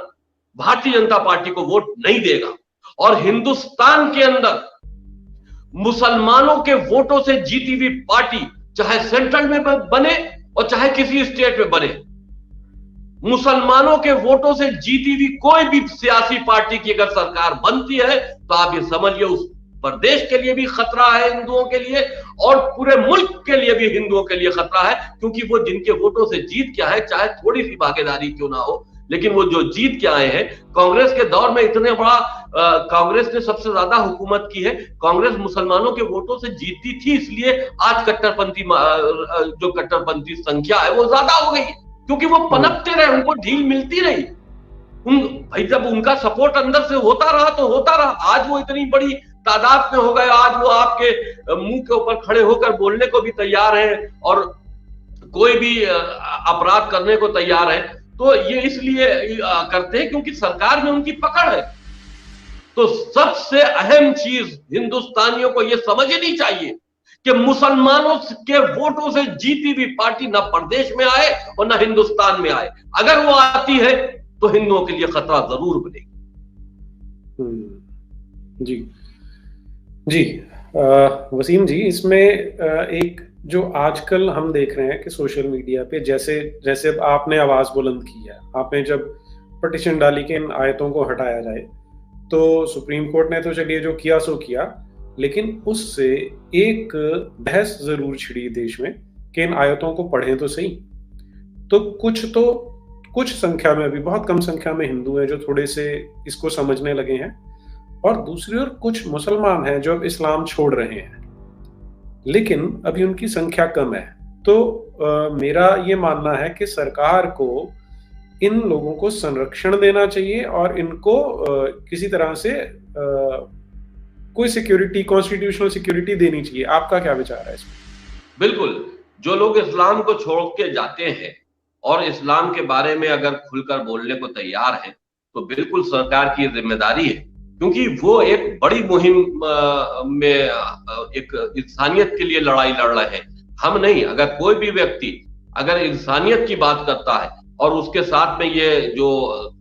भारतीय जनता पार्टी को वोट नहीं देगा। और हिंदुस्तान के अंदर मुसलमानों के वोटों से जीती हुई पार्टी चाहे सेंट्रल में बने और चाहे किसी स्टेट में बने, मुसलमानों के वोटों से जीती हुई कोई भी सियासी पार्टी की अगर सरकार बनती है तो आप ये समझिए उस प्रदेश के लिए भी खतरा है हिंदुओं के लिए, और पूरे मुल्क के लिए भी हिंदुओं के लिए खतरा है। क्योंकि वो जिनके वोटों से जीत के आए, चाहे थोड़ी सी भागीदारी क्यों ना हो, लेकिन वो जो जीत के आए हैं, कांग्रेस के दौर में इतने बड़ा कांग्रेस ने सबसे ज्यादा हुकूमत की है। कांग्रेस मुसलमानों के वोटों से जीतती थी, इसलिए आज कट्टरपंथी जो कट्टरपंथी संख्या है वो ज्यादा हो गई है, क्योंकि वो पनपते रहे, उनको ढील मिलती रही। भाई जब उनका सपोर्ट अंदर से होता रहा तो होता रहा। आज वो इतनी बड़ी तादाद में हो गए, आज वो आपके मुंह के ऊपर खड़े होकर बोलने को भी तैयार हैं और कोई भी अपराध करने को तैयार है। तो ये इसलिए करते हैं क्योंकि सरकार में उनकी पकड़ है। तो सबसे अहम चीज हिंदुस्तानियों को यह समझनी चाहिए कि मुसलमानों के वोटों से जीती हुई पार्टी ना प्रदेश में आए और ना हिंदुस्तान में आए। अगर वो आती है तो हिंदुओं के लिए खतरा जरूर बनेगी। जी जी वसीम जी, इसमें एक जो आजकल हम देख रहे हैं कि सोशल मीडिया पे जैसे जैसे अब आपने आवाज बुलंद की है, आपने जब पटिशन डाली कि इन आयतों को हटाया जाए, तो सुप्रीम कोर्ट ने तो चलिए जो किया सो किया, लेकिन उससे एक बहस जरूर छिड़ी देश में कि इन आयतों को पढ़ें तो सही। तो कुछ संख्या में, अभी बहुत कम संख्या में हिंदू हैं जो थोड़े से इसको समझने लगे हैं, और दूसरी ओर कुछ मुसलमान हैं जो अब इस्लाम छोड़ रहे हैं, लेकिन अभी उनकी संख्या कम है। तो मेरा ये मानना है कि सरकार को इन लोगों को संरक्षण देना चाहिए और इनको किसी तरह से कोई सिक्योरिटी, कॉन्स्टिट्यूशनल सिक्योरिटी देनी चाहिए। आपका क्या विचार है इसमें? बिल्कुल, जो लोग इस्लाम को छोड़ के जाते हैं और इस्लाम के बारे में अगर खुलकर बोलने को तैयार हैं, तो बिल्कुल सरकार की जिम्मेदारी है, क्योंकि वो एक बड़ी मुहिम में एक इंसानियत के लिए लड़ाई लड़ रहे हैं। हम नहीं, अगर कोई भी व्यक्ति अगर इंसानियत की बात करता है और उसके साथ में ये जो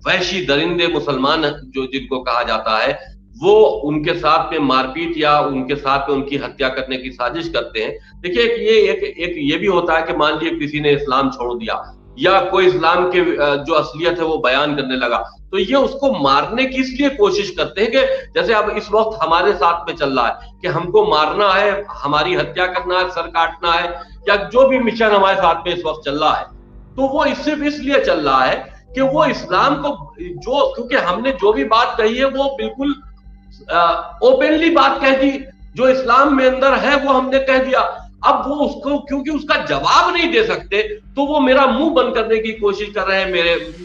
वहशी दरिंदे मुसलमान जो जिनको कहा जाता है, वो उनके साथ में मारपीट या उनके साथ में उनकी हत्या करने की साजिश करते हैं। देखिए एक ये भी होता है कि मान लीजिए किसी ने इस्लाम छोड़ दिया या कोई इस्लाम के जो असलियत है वो बयान करने लगा, तो ये उसको मारने की इसलिए कोशिश करते हैं कि जैसे अब इस वक्त हमारे साथ में चल रहा है कि हमको मारना है, हमारी हत्या करना है, सर काटना है, या जो भी मिशन हमारे साथ में इस वक्त चल रहा है, तो वो सिर्फ इसलिए चल रहा है कि वो इस्लाम को क्योंकि हमने जो भी बात कही है वो बिल्कुल ओपनली बात कह दी, जो इस्लाम में अंदर है वो हमने कह दिया। अब वो उसको क्योंकि उसका जवाब नहीं दे सकते, तो वो मेरा मुंह बंद करने की कोशिश कर रहे हैं,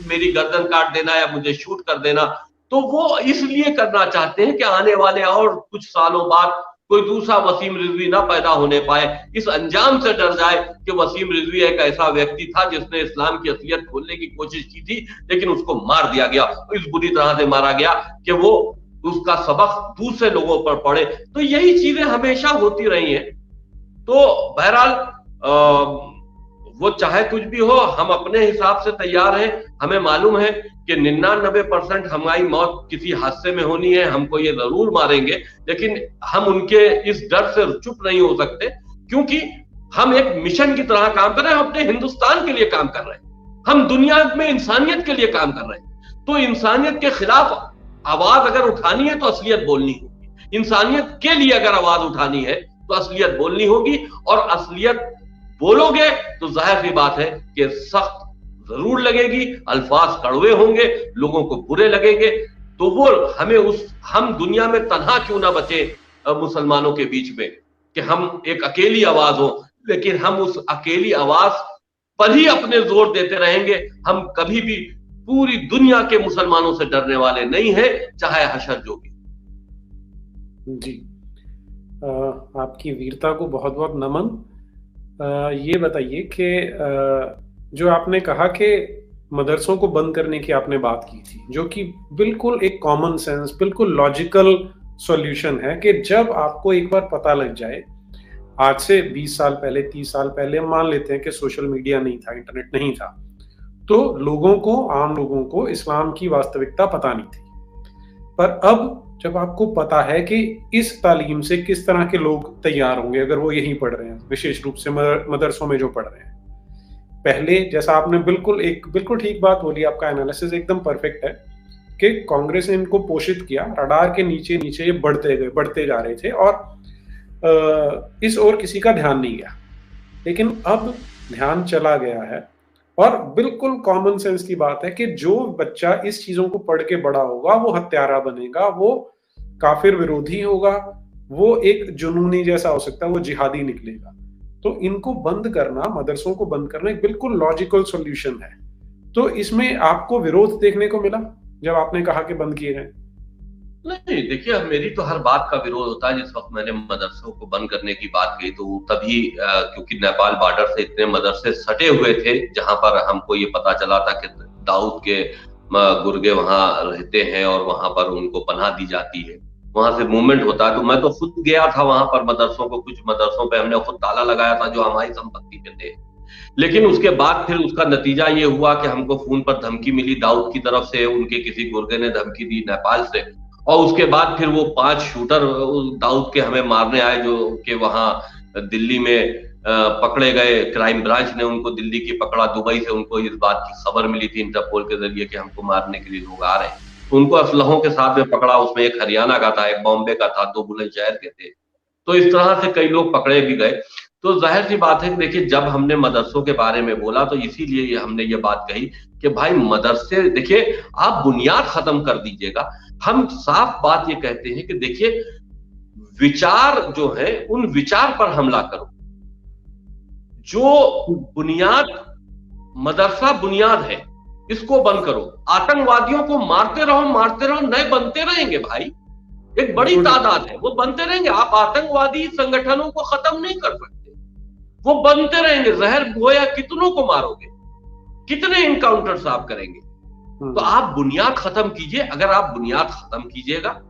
मेरी गर्दन काट देना या मुझे शूट कर देना। तो वो इसलिए करना चाहते हैं कि आने वाले और कुछ सालों बाद कोई दूसरा वसीम रिजवी ना पैदा होने पाए, इस अंजाम से डर जाए कि वसीम रिजवी एक ऐसा व्यक्ति था जिसने इस्लाम की असलियत खोलने की कोशिश की थी, लेकिन उसको मार दिया गया, इस बुरी तरह से मारा गया कि वो उसका सबक दूसरे लोगों पर पड़े। तो यही चीजें हमेशा होती रही हैं। तो बहरहाल वो चाहे कुछ भी हो, हम अपने हिसाब से तैयार हैं। हमें मालूम है कि 99% हमारी मौत किसी हादसे में होनी है, हमको ये जरूर मारेंगे, लेकिन हम उनके इस डर से चुप नहीं हो सकते, क्योंकि हम एक मिशन की तरह काम कर रहे हैं, हम अपने हिंदुस्तान के लिए काम कर रहे हैं, हम दुनिया में इंसानियत के लिए काम कर रहे हैं। तो इंसानियत के खिलाफ आवाज अगर उठानी है तो असलियत बोलनी होगी, इंसानियत के लिए अगर आवाज उठानी है तो असलियत बोलनी होगी, और असलियत बोलोगे तो जाहिर सी बात है कि सख्त जरूर लगेगी, अल्फाज कड़वे होंगे, लोगों को बुरे लगेंगे। तो वो हम दुनिया में तन्हा क्यों ना बचे मुसलमानों के बीच में, कि हम एक अकेली आवाज हो, लेकिन हम उस अकेली आवाज पर ही अपने जोर देते रहेंगे। हम कभी भी पूरी दुनिया के मुसलमानों से डरने वाले नहीं हैं, चाहे हशर जो भी। जी, आपकी वीरता को बहुत बहुत नमन। ये बताइए कि जो आपने कहा कि मदरसों को बंद करने की आपने बात की थी, जो कि बिल्कुल एक कॉमन सेंस, बिल्कुल लॉजिकल सॉल्यूशन है कि जब आपको एक बार पता लग जाए, आज से 20 साल पहले, 30 साल पहले हम मान लेते हैं कि सोशल मीडिया नहीं था, इंटरनेट नहीं था, तो लोगों को, आम लोगों को इस्लाम की वास्तविकता पता नहीं थी। पर अब जब आपको पता है कि इस तालीम से किस तरह के लोग तैयार होंगे अगर वो यहीं पढ़ रहे हैं, विशेष रूप से मदरसों में जो पढ़ रहे हैं, पहले जैसा आपने बिल्कुल ठीक बात बोली, आपका एनालिसिस एकदम परफेक्ट है कि कांग्रेस ने इनको पोषित किया, रडार के नीचे नीचे ये बढ़ते जा रहे थे और इस ओर किसी का ध्यान नहीं गया। लेकिन अब ध्यान चला गया है और बिल्कुल कॉमन सेंस की बात है कि जो बच्चा इस चीजों को पढ़ के बड़ा होगा वो हत्यारा बनेगा, वो काफिर विरोधी होगा, वो एक जुनूनी जैसा हो सकता है, वो जिहादी निकलेगा। तो इनको बंद करना, मदरसों को बंद करना एक बिल्कुल लॉजिकल सॉल्यूशन है। तो इसमें आपको विरोध देखने को मिला जब आपने कहा कि बंद किए गए? नहीं, देखिए मेरी तो हर बात का विरोध होता है। जिस वक्त मैंने मदरसों को बंद करने की बात कही तो तभी क्योंकि नेपाल बॉर्डर से इतने मदरसे सटे हुए थे जहां पर हमको ये पता चला था कि दाऊद के गुर्गे वहां रहते हैं और वहां पर उनको पनाह दी जाती है, वहां से मूवमेंट होता है। तो मैं तो खुद गया था वहां पर मदरसों को, कुछ मदरसों पे हमने खुद ताला लगाया था जो हमारी संपत्ति पे थे। लेकिन उसके बाद फिर उसका नतीजा ये हुआ कि हमको फोन पर धमकी मिली दाऊद की तरफ से, उनके किसी गुर्गे ने धमकी दी नेपाल से, और उसके बाद फिर वो 5 शूटर दाऊद के हमें मारने आए जो कि वहां दिल्ली में पकड़े गए। क्राइम ब्रांच ने उनको दिल्ली की पकड़ा, दुबई से उनको इस बात की खबर मिली थी इंटरपोल के जरिए कि हमको मारने के लिए लोग आ रहे हैं, तो उनको असलहों के साथ में पकड़ा। उसमें एक हरियाणा का था, एक बॉम्बे का था, 2 बुलंदशहर के थे। तो इस तरह से कई लोग पकड़े भी गए। तो जाहिर सी बात है कि देखिए जब हमने मदरसों के बारे में बोला तो इसीलिए हमने ये बात कही कि भाई मदरसे, देखिए आप बुनियाद खत्म कर दीजिएगा। हम साफ बात ये कहते हैं कि देखिए विचार जो है उन विचार पर हमला करो, जो बुनियाद, मदरसा बुनियाद है, इसको बंद करो। आतंकवादियों को मारते रहो, नए बनते रहेंगे भाई, एक बड़ी तादाद है, वो बनते रहेंगे। आप आतंकवादी संगठनों को खत्म नहीं कर सकते, वो बनते रहेंगे। जहर गोया कितनों को मारोगे, कितने इनकाउंटर्स आप करेंगे? तो आप बुनियाद खत्म कीजिए। अगर आप बुनियाद खत्म कीजिएगा,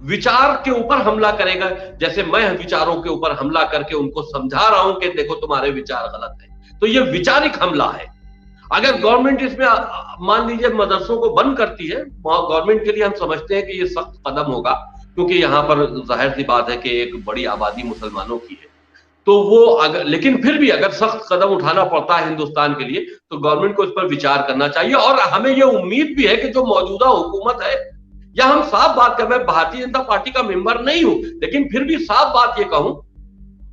विचार के ऊपर हमला करेगा, जैसे मैं विचारों के ऊपर हमला करके उनको समझा रहा हूं कि देखो तुम्हारे विचार गलत है, तो ये विचारिक हमला है। अगर गवर्नमेंट इसमें मान लीजिए मदरसों को बंद करती है, गवर्नमेंट के लिए हम समझते हैं कि ये सख्त कदम होगा, क्योंकि यहाँ पर जाहिर सी बात है कि एक बड़ी आबादी मुसलमानों की है। तो वो अगर, लेकिन फिर भी अगर सख्त कदम उठाना पड़ता है हिंदुस्तान के लिए तो गवर्नमेंट को इस पर विचार करना चाहिए। और हमें ये उम्मीद भी है कि जो मौजूदा हुकूमत है, या हम साफ बात कर, मैं भारतीय जनता पार्टी का मेंबर नहीं हूं, लेकिन फिर भी साफ बात ये कहूं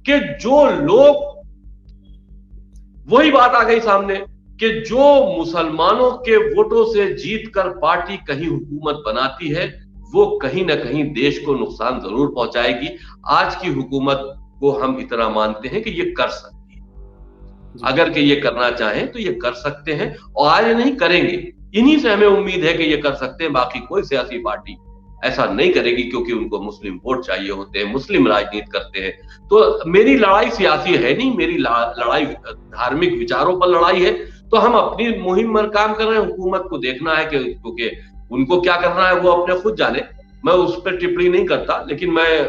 कि जो लोग, वही बात आ गई सामने कि जो मुसलमानों के वोटों से जीतकर पार्टी कहीं हुकूमत बनाती है, वो कहीं ना कहीं देश को नुकसान जरूर पहुंचाएगी। आज की हुकूमत को हम इतना मानते हैं कि ये कर सकती है, अगर कि ये करना चाहें तो ये कर सकते हैं, और आज नहीं करेंगे। इन्हीं से हमें उम्मीद है कि ये कर सकते हैं। बाकी कोई सियासी पार्टी ऐसा नहीं करेगी, क्योंकि उनको मुस्लिम वोट चाहिए होते हैं, मुस्लिम राजनीति करते हैं। तो मेरी लड़ाई सियासी है नहीं, मेरी लड़ाई धार्मिक विचारों पर लड़ाई है। तो हम अपनी मुहिम पर काम कर रहे हैं, हुकूमत को देखना है कि क्योंकि उनको क्या करना है वो अपने खुद जाने, मैं उस पर टिप्पणी नहीं करता। लेकिन मैं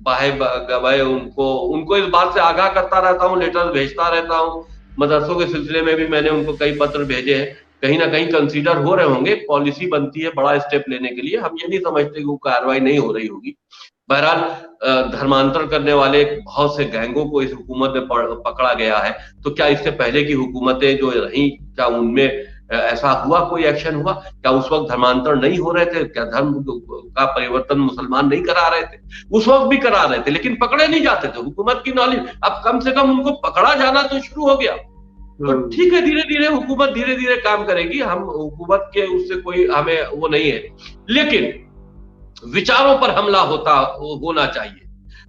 बाहे उनको इस बात से आगाह करता रहता हूँ, लेटर भेजता रहता हूँ। मदरसों के सिलसिले में भी मैंने उनको कई पत्र भेजे हैं, कहीं ना कहीं कंसीडर हो रहे होंगे। पॉलिसी बनती है बड़ा स्टेप लेने के लिए, हम ये नहीं समझते कि वो कार्रवाई नहीं हो रही होगी। बहरहाल धर्मांतर करने वाले बहुत से गैंगों को इस हुकूमत में पकड़ा गया है। तो क्या इससे पहले की हुकूमतें जो रही, क्या उनमें ऐसा हुआ, कोई एक्शन हुआ? क्या उस वक्त धर्मांतर नहीं हो रहे थे? क्या धर्म का परिवर्तन मुसलमान नहीं करा रहे थे? उस वक्त भी करा रहे थे, लेकिन पकड़े नहीं जाते थे। हुकूमत की नॉलेज, अब कम से कम उनको पकड़ा जाना तो शुरू हो गया। तो ठीक है, धीरे धीरे हुकूमत धीरे धीरे काम करेगी। हम हुकूमत के उससे कोई हमें वो नहीं है, लेकिन विचारों पर हमला होना चाहिए।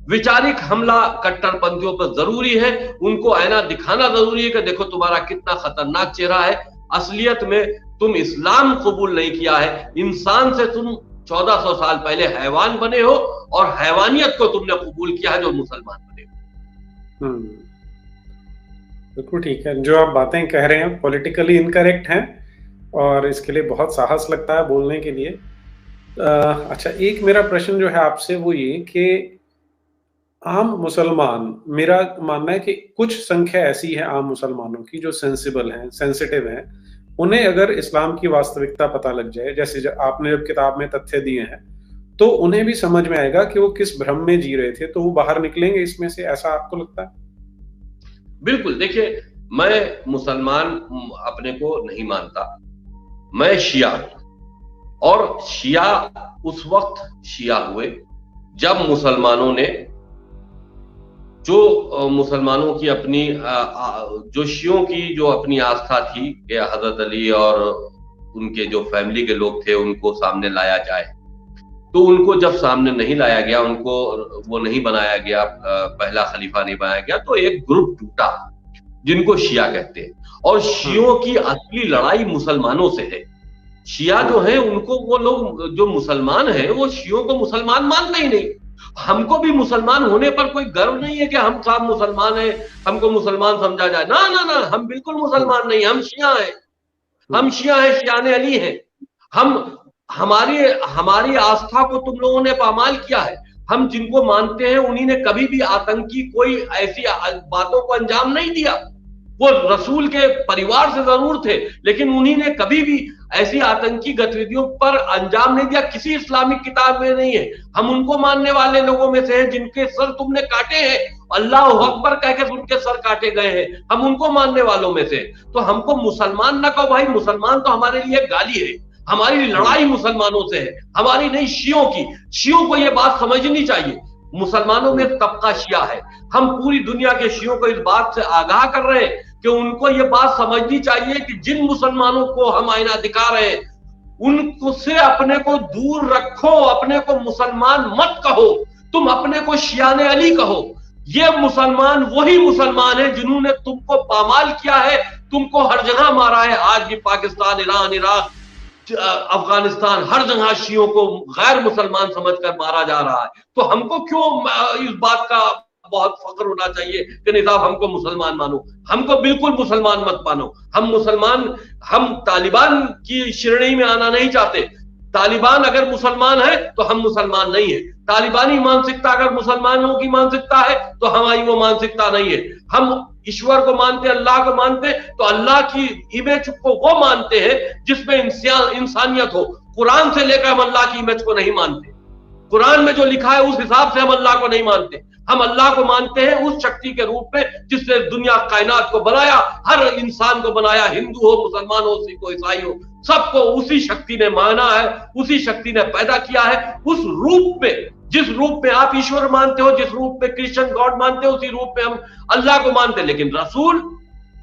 विचारिक हमला कट्टरपंथियों पर जरूरी है, उनको आईना दिखाना जरूरी है कि देखो तुम्हारा कितना खतरनाक चेहरा है। असलियत में तुम इस्लाम कबूल नहीं किया है, इंसान से तुम 1400 साल पहले हैवान बने हो, और हैवानियत को तुमने कबूल किया है जो मुसलमान बने हो। बिल्कुल ठीक है, जो आप बातें कह रहे हैं पॉलिटिकली इनकरेक्ट हैं, और इसके लिए बहुत साहस लगता है बोलने के लिए। अच्छा, एक मेरा प्रश्न जो है आपसे वो ये कि आम मुसलमान, मेरा मानना है कि कुछ संख्या ऐसी है आम मुसलमानों की जो सेंसिबल हैं, सेंसिटिव हैं, उन्हें अगर इस्लाम की वास्तविकता पता लग जाए, जैसे आपने जब किताब में तथ्य दिए हैं, तो उन्हें भी समझ में आएगा कि वो किस भ्रम में जी रहे थे, तो वो बाहर निकलेंगे इसमें से, ऐसा आपको लगता है? बिल्कुल। देखिए, मैं मुसलमान अपने को नहीं मानता, मैं शिया हूं। और शिया उस वक्त शिया हुए जब मुसलमानों ने, जो मुसलमानों की अपनी जो शियों की जो अपनी आस्था थी कि हजरत अली और उनके जो फैमिली के लोग थे उनको सामने लाया जाए, तो उनको जब सामने नहीं लाया गया, उनको वो नहीं बनाया गया, पहला खलीफा नहीं बनाया गया, तो एक ग्रुप टूटा जिनको शिया कहते हैं। और शियों की असली लड़ाई मुसलमानों से है। शिया जो है उनको, वो लोग जो मुसलमान हैं वो शियों को मुसलमान मानते ही नहीं। हमको भी मुसलमान होने पर कोई गर्व नहीं है कि हम सब मुसलमान हैं, हमको मुसलमान समझा जाए। ना ना ना, हम बिल्कुल मुसलमान नहीं, हम शिया हैं, हम शिया हैं, शियाने अली हैं। हम हमारी हमारी आस्था को तुम लोगों ने पामाल किया है। हम जिनको मानते हैं उन्हीं ने कभी भी आतंकी कोई ऐसी बातों को अंजाम नहीं दिया। वो रसूल के परिवार से जरूर थे, लेकिन उन्हीं ने कभी भी ऐसी आतंकी गतिविधियों पर अंजाम नहीं दिया। किसी इस्लामिक किताब में नहीं है। हम उनको मानने वाले लोगों में से हैं जिनके सर तुमने काटे हैं, अल्लाह अकबर कह के उनके सर काटे गए हैं, हम उनको मानने वालों में से। तो हमको मुसलमान ना कहो भाई, मुसलमान तो हमारे लिए गाली है। हमारी लड़ाई मुसलमानों से है, हमारी नहीं शियों की। शियों को यह बात समझनी चाहिए, मुसलमानों में तबका शिया है। हम पूरी दुनिया के शियों को इस बात से आगाह कर रहे हैं कि उनको ये बात समझनी चाहिए कि जिन मुसलमानों को हम आईना दिखा रहे हैं उनको से अपने को दूर रखो, अपने को मुसलमान मत कहो, तुम अपने को शियाने अली कहो। ये मुसलमान वही मुसलमान है जिन्होंने तुमको पामाल किया है, तुमको हर जगह मारा है। आज भी पाकिस्तान, ईरान, इराक, अफगानिस्तान, हर जगह शियों को गैर मुसलमान समझकर मारा जा रहा है। तो हमको क्यों इस बात का बहुत फख्र होना चाहिए कि नहीं साहब हमको मुसलमान मानो? हमको बिल्कुल मुसलमान मत मानो। हम मुसलमान, हम तालिबान की श्रेणी में आना नहीं चाहते। तालिबान अगर मुसलमान है तो हम मुसलमान नहीं है। तालिबानी मानसिकता अगर मुसलमानों की मानसिकता है तो हमारी वो मानसिकता नहीं है। हम ईश्वर को मानते, अल्लाह को मानते, तो अल्लाह की इमेज को वो मानते हैं जिसमें इंसानियत हो। कुरान से लेकर हम अल्लाह की इमेज को नहीं मानते। कुरान में जो लिखा है उस हिसाब से हम अल्लाह को नहीं मानते। हम अल्लाह को मानते हैं उस शक्ति के रूप में जिसने दुनिया कायनात को बनाया, हर इंसान को बनाया, हिंदू हो, मुसलमान हो, सिख हो, ईसाई हो, सबको उसी शक्ति ने माना है, उसी शक्ति ने पैदा किया है। उस रूप में, जिस रूप में आप ईश्वर मानते हो, जिस रूप में क्रिश्चियन गॉड मानते हो, उसी रूप में हम अल्लाह को मानते हैं। लेकिन रसूल,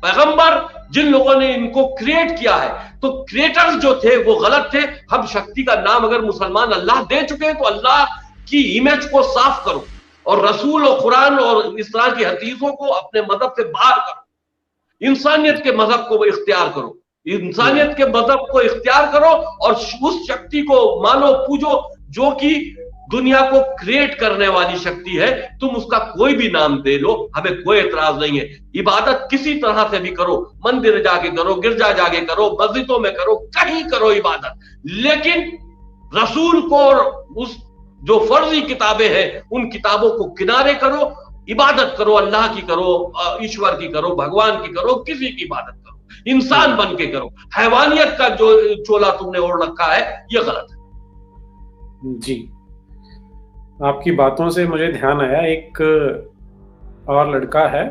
पैगंबर, जिन लोगों ने इनको क्रिएट किया है, तो क्रिएटर्स जो थे वो गलत थे। हम शक्ति का नाम अगर मुसलमान अल्लाह दे चुके हैं तो अल्लाह की इमेज को साफ करो और रसूल और कुरान और इस तरह की हदीसों को अपने मजहब से बाहर करो। इंसानियत के मजहब को इख्तियार करो, इंसानियत के मजहब को इख्तियार करो और उस शक्ति को मानो, पूजो जो कि दुनिया को क्रिएट करने वाली शक्ति है। तुम उसका कोई भी नाम दे लो, हमें कोई एतराज नहीं है। इबादत किसी तरह से भी करो, मंदिर जाके करो, गिरजा जाके करो, मस्जिदों में करो, कहीं करो इबादत, लेकिन रसूल को और उस जो फर्जी किताबें हैं उन किताबों को किनारे करो। इबादत करो, अल्लाह की करो, ईश्वर की करो, भगवान की करो, किसी की इबादत करो, इंसान बन के करो। हैवानियत का जो चोला तुमने ओढ़ रखा है ये गलत है। जी, आपकी बातों से मुझे ध्यान आया, एक और लड़का है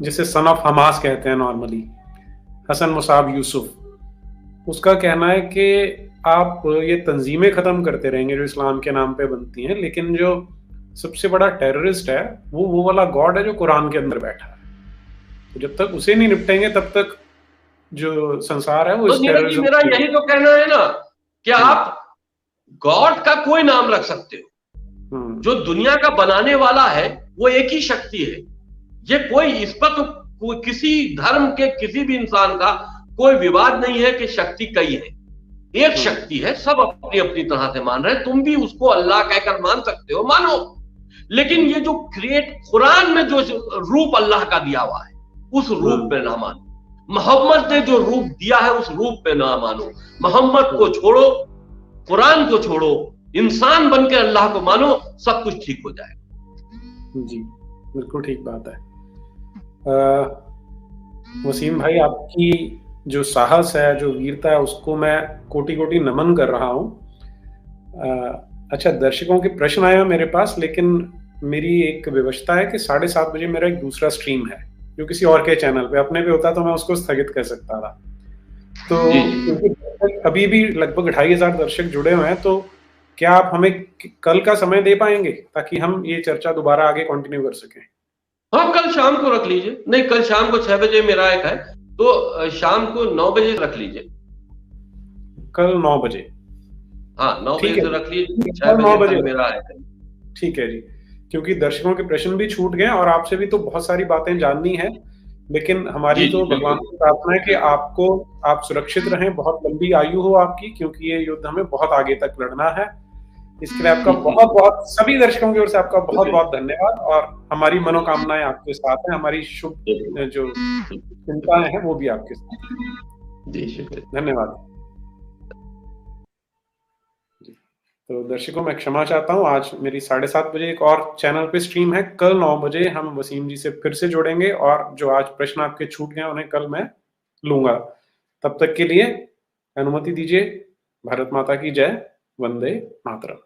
जिसे सन ऑफ हमास कहते हैं नॉर्मली, हसन मुसाब यूसुफ। उसका कहना है कि आप ये तंजीमें खत्म करते रहेंगे जो इस्लाम के नाम पे बनती हैं, लेकिन जो सबसे बड़ा टेररिस्ट है वो वाला गॉड है जो कुरान के अंदर बैठा है। तो जब तक उसे नहीं निपटेंगे तब तक जो संसार है वो तो मेरा यही तो कहना है ना कि आप गॉड का कोई नाम रख सकते हो, जो दुनिया का बनाने वाला है वो एक ही शक्ति है। ये कोई, इस पर तो कोई किसी धर्म के किसी भी इंसान का कोई विवाद नहीं है कि शक्ति कई है, एक शक्ति है, सब अपनी अपनी तरह से मान रहे हैं। तुम भी उसको अल्लाह कहकर मान सकते हो, मानो, लेकिन ये जो कुरान में जो रूप अल्लाह का दिया हुआ है उस रूप में ना मानो। मोहम्मद ने जो रूप दिया है उस रूप पे ना मानो, मोहम्मद को छोड़ो, कुरान को छोड़ो, इंसान बन के अल्लाह को मानो, सब कुछ ठीक हो जाएगा। जी बिल्कुल ठीक बात है। वसीम भाई, आपकी जो साहस है, जो वीरता है, उसको मैं कोटि कोटि नमन कर रहा हूँ। अच्छा, दर्शकों के प्रश्न आए हैं मेरे पास, लेकिन मेरी एक व्यवस्था है कि 7:30 बजे मेरा एक दूसरा स्ट्रीम है जो किसी और के चैनल पे, अपने पे होता तो मैं उसको स्थगित कर सकता था। तो क्योंकि अभी भी लगभग 2500 दर्शक जुड़े हुए हैं, तो क्या आप हमें कल का समय दे पाएंगे ताकि हम ये चर्चा दोबारा आगे कंटिन्यू कर सकें? हाँ, कल शाम को रख लीजिए। नहीं, कल शाम को 6 बजे मेरा एक है, तो शाम को 9 बजे रख लीजिए। कल 9 बजे? हाँ, 9 बजे से रख लीजिए, 6 9 बजे बजे मेरा है। ठीक है जी, क्योंकि दर्शकों के प्रश्न भी छूट गए और आपसे भी तो बहुत सारी बातें जाननी है, लेकिन हमारी तो भगवान से प्रार्थना है कि आप सुरक्षित रहें, बहुत लंबी आयु हो आपकी, क्योंकि ये युद्ध हमें बहुत आगे तक लड़ना है। इसके लिए आपका बहुत सभी दर्शकों की ओर से आपका बहुत धन्यवाद, और हमारी मनोकामनाएं आपके साथ हैं, हमारी शुभ जो चिंताएं हैं वो भी आपके साथ हैं। जी शुक्रिया, धन्यवाद। तो दर्शकों, मैं क्षमा चाहता हूँ, आज मेरी 7:30 बजे एक और चैनल पे स्ट्रीम है। कल 9 बजे हम वसीम जी से फिर से जुड़ेंगे, और जो आज प्रश्न आपके छूट गए उन्हें कल मैं लूंगा। तब तक के लिए अनुमति दीजिए। भारत माता की जय। वंदे मातरम।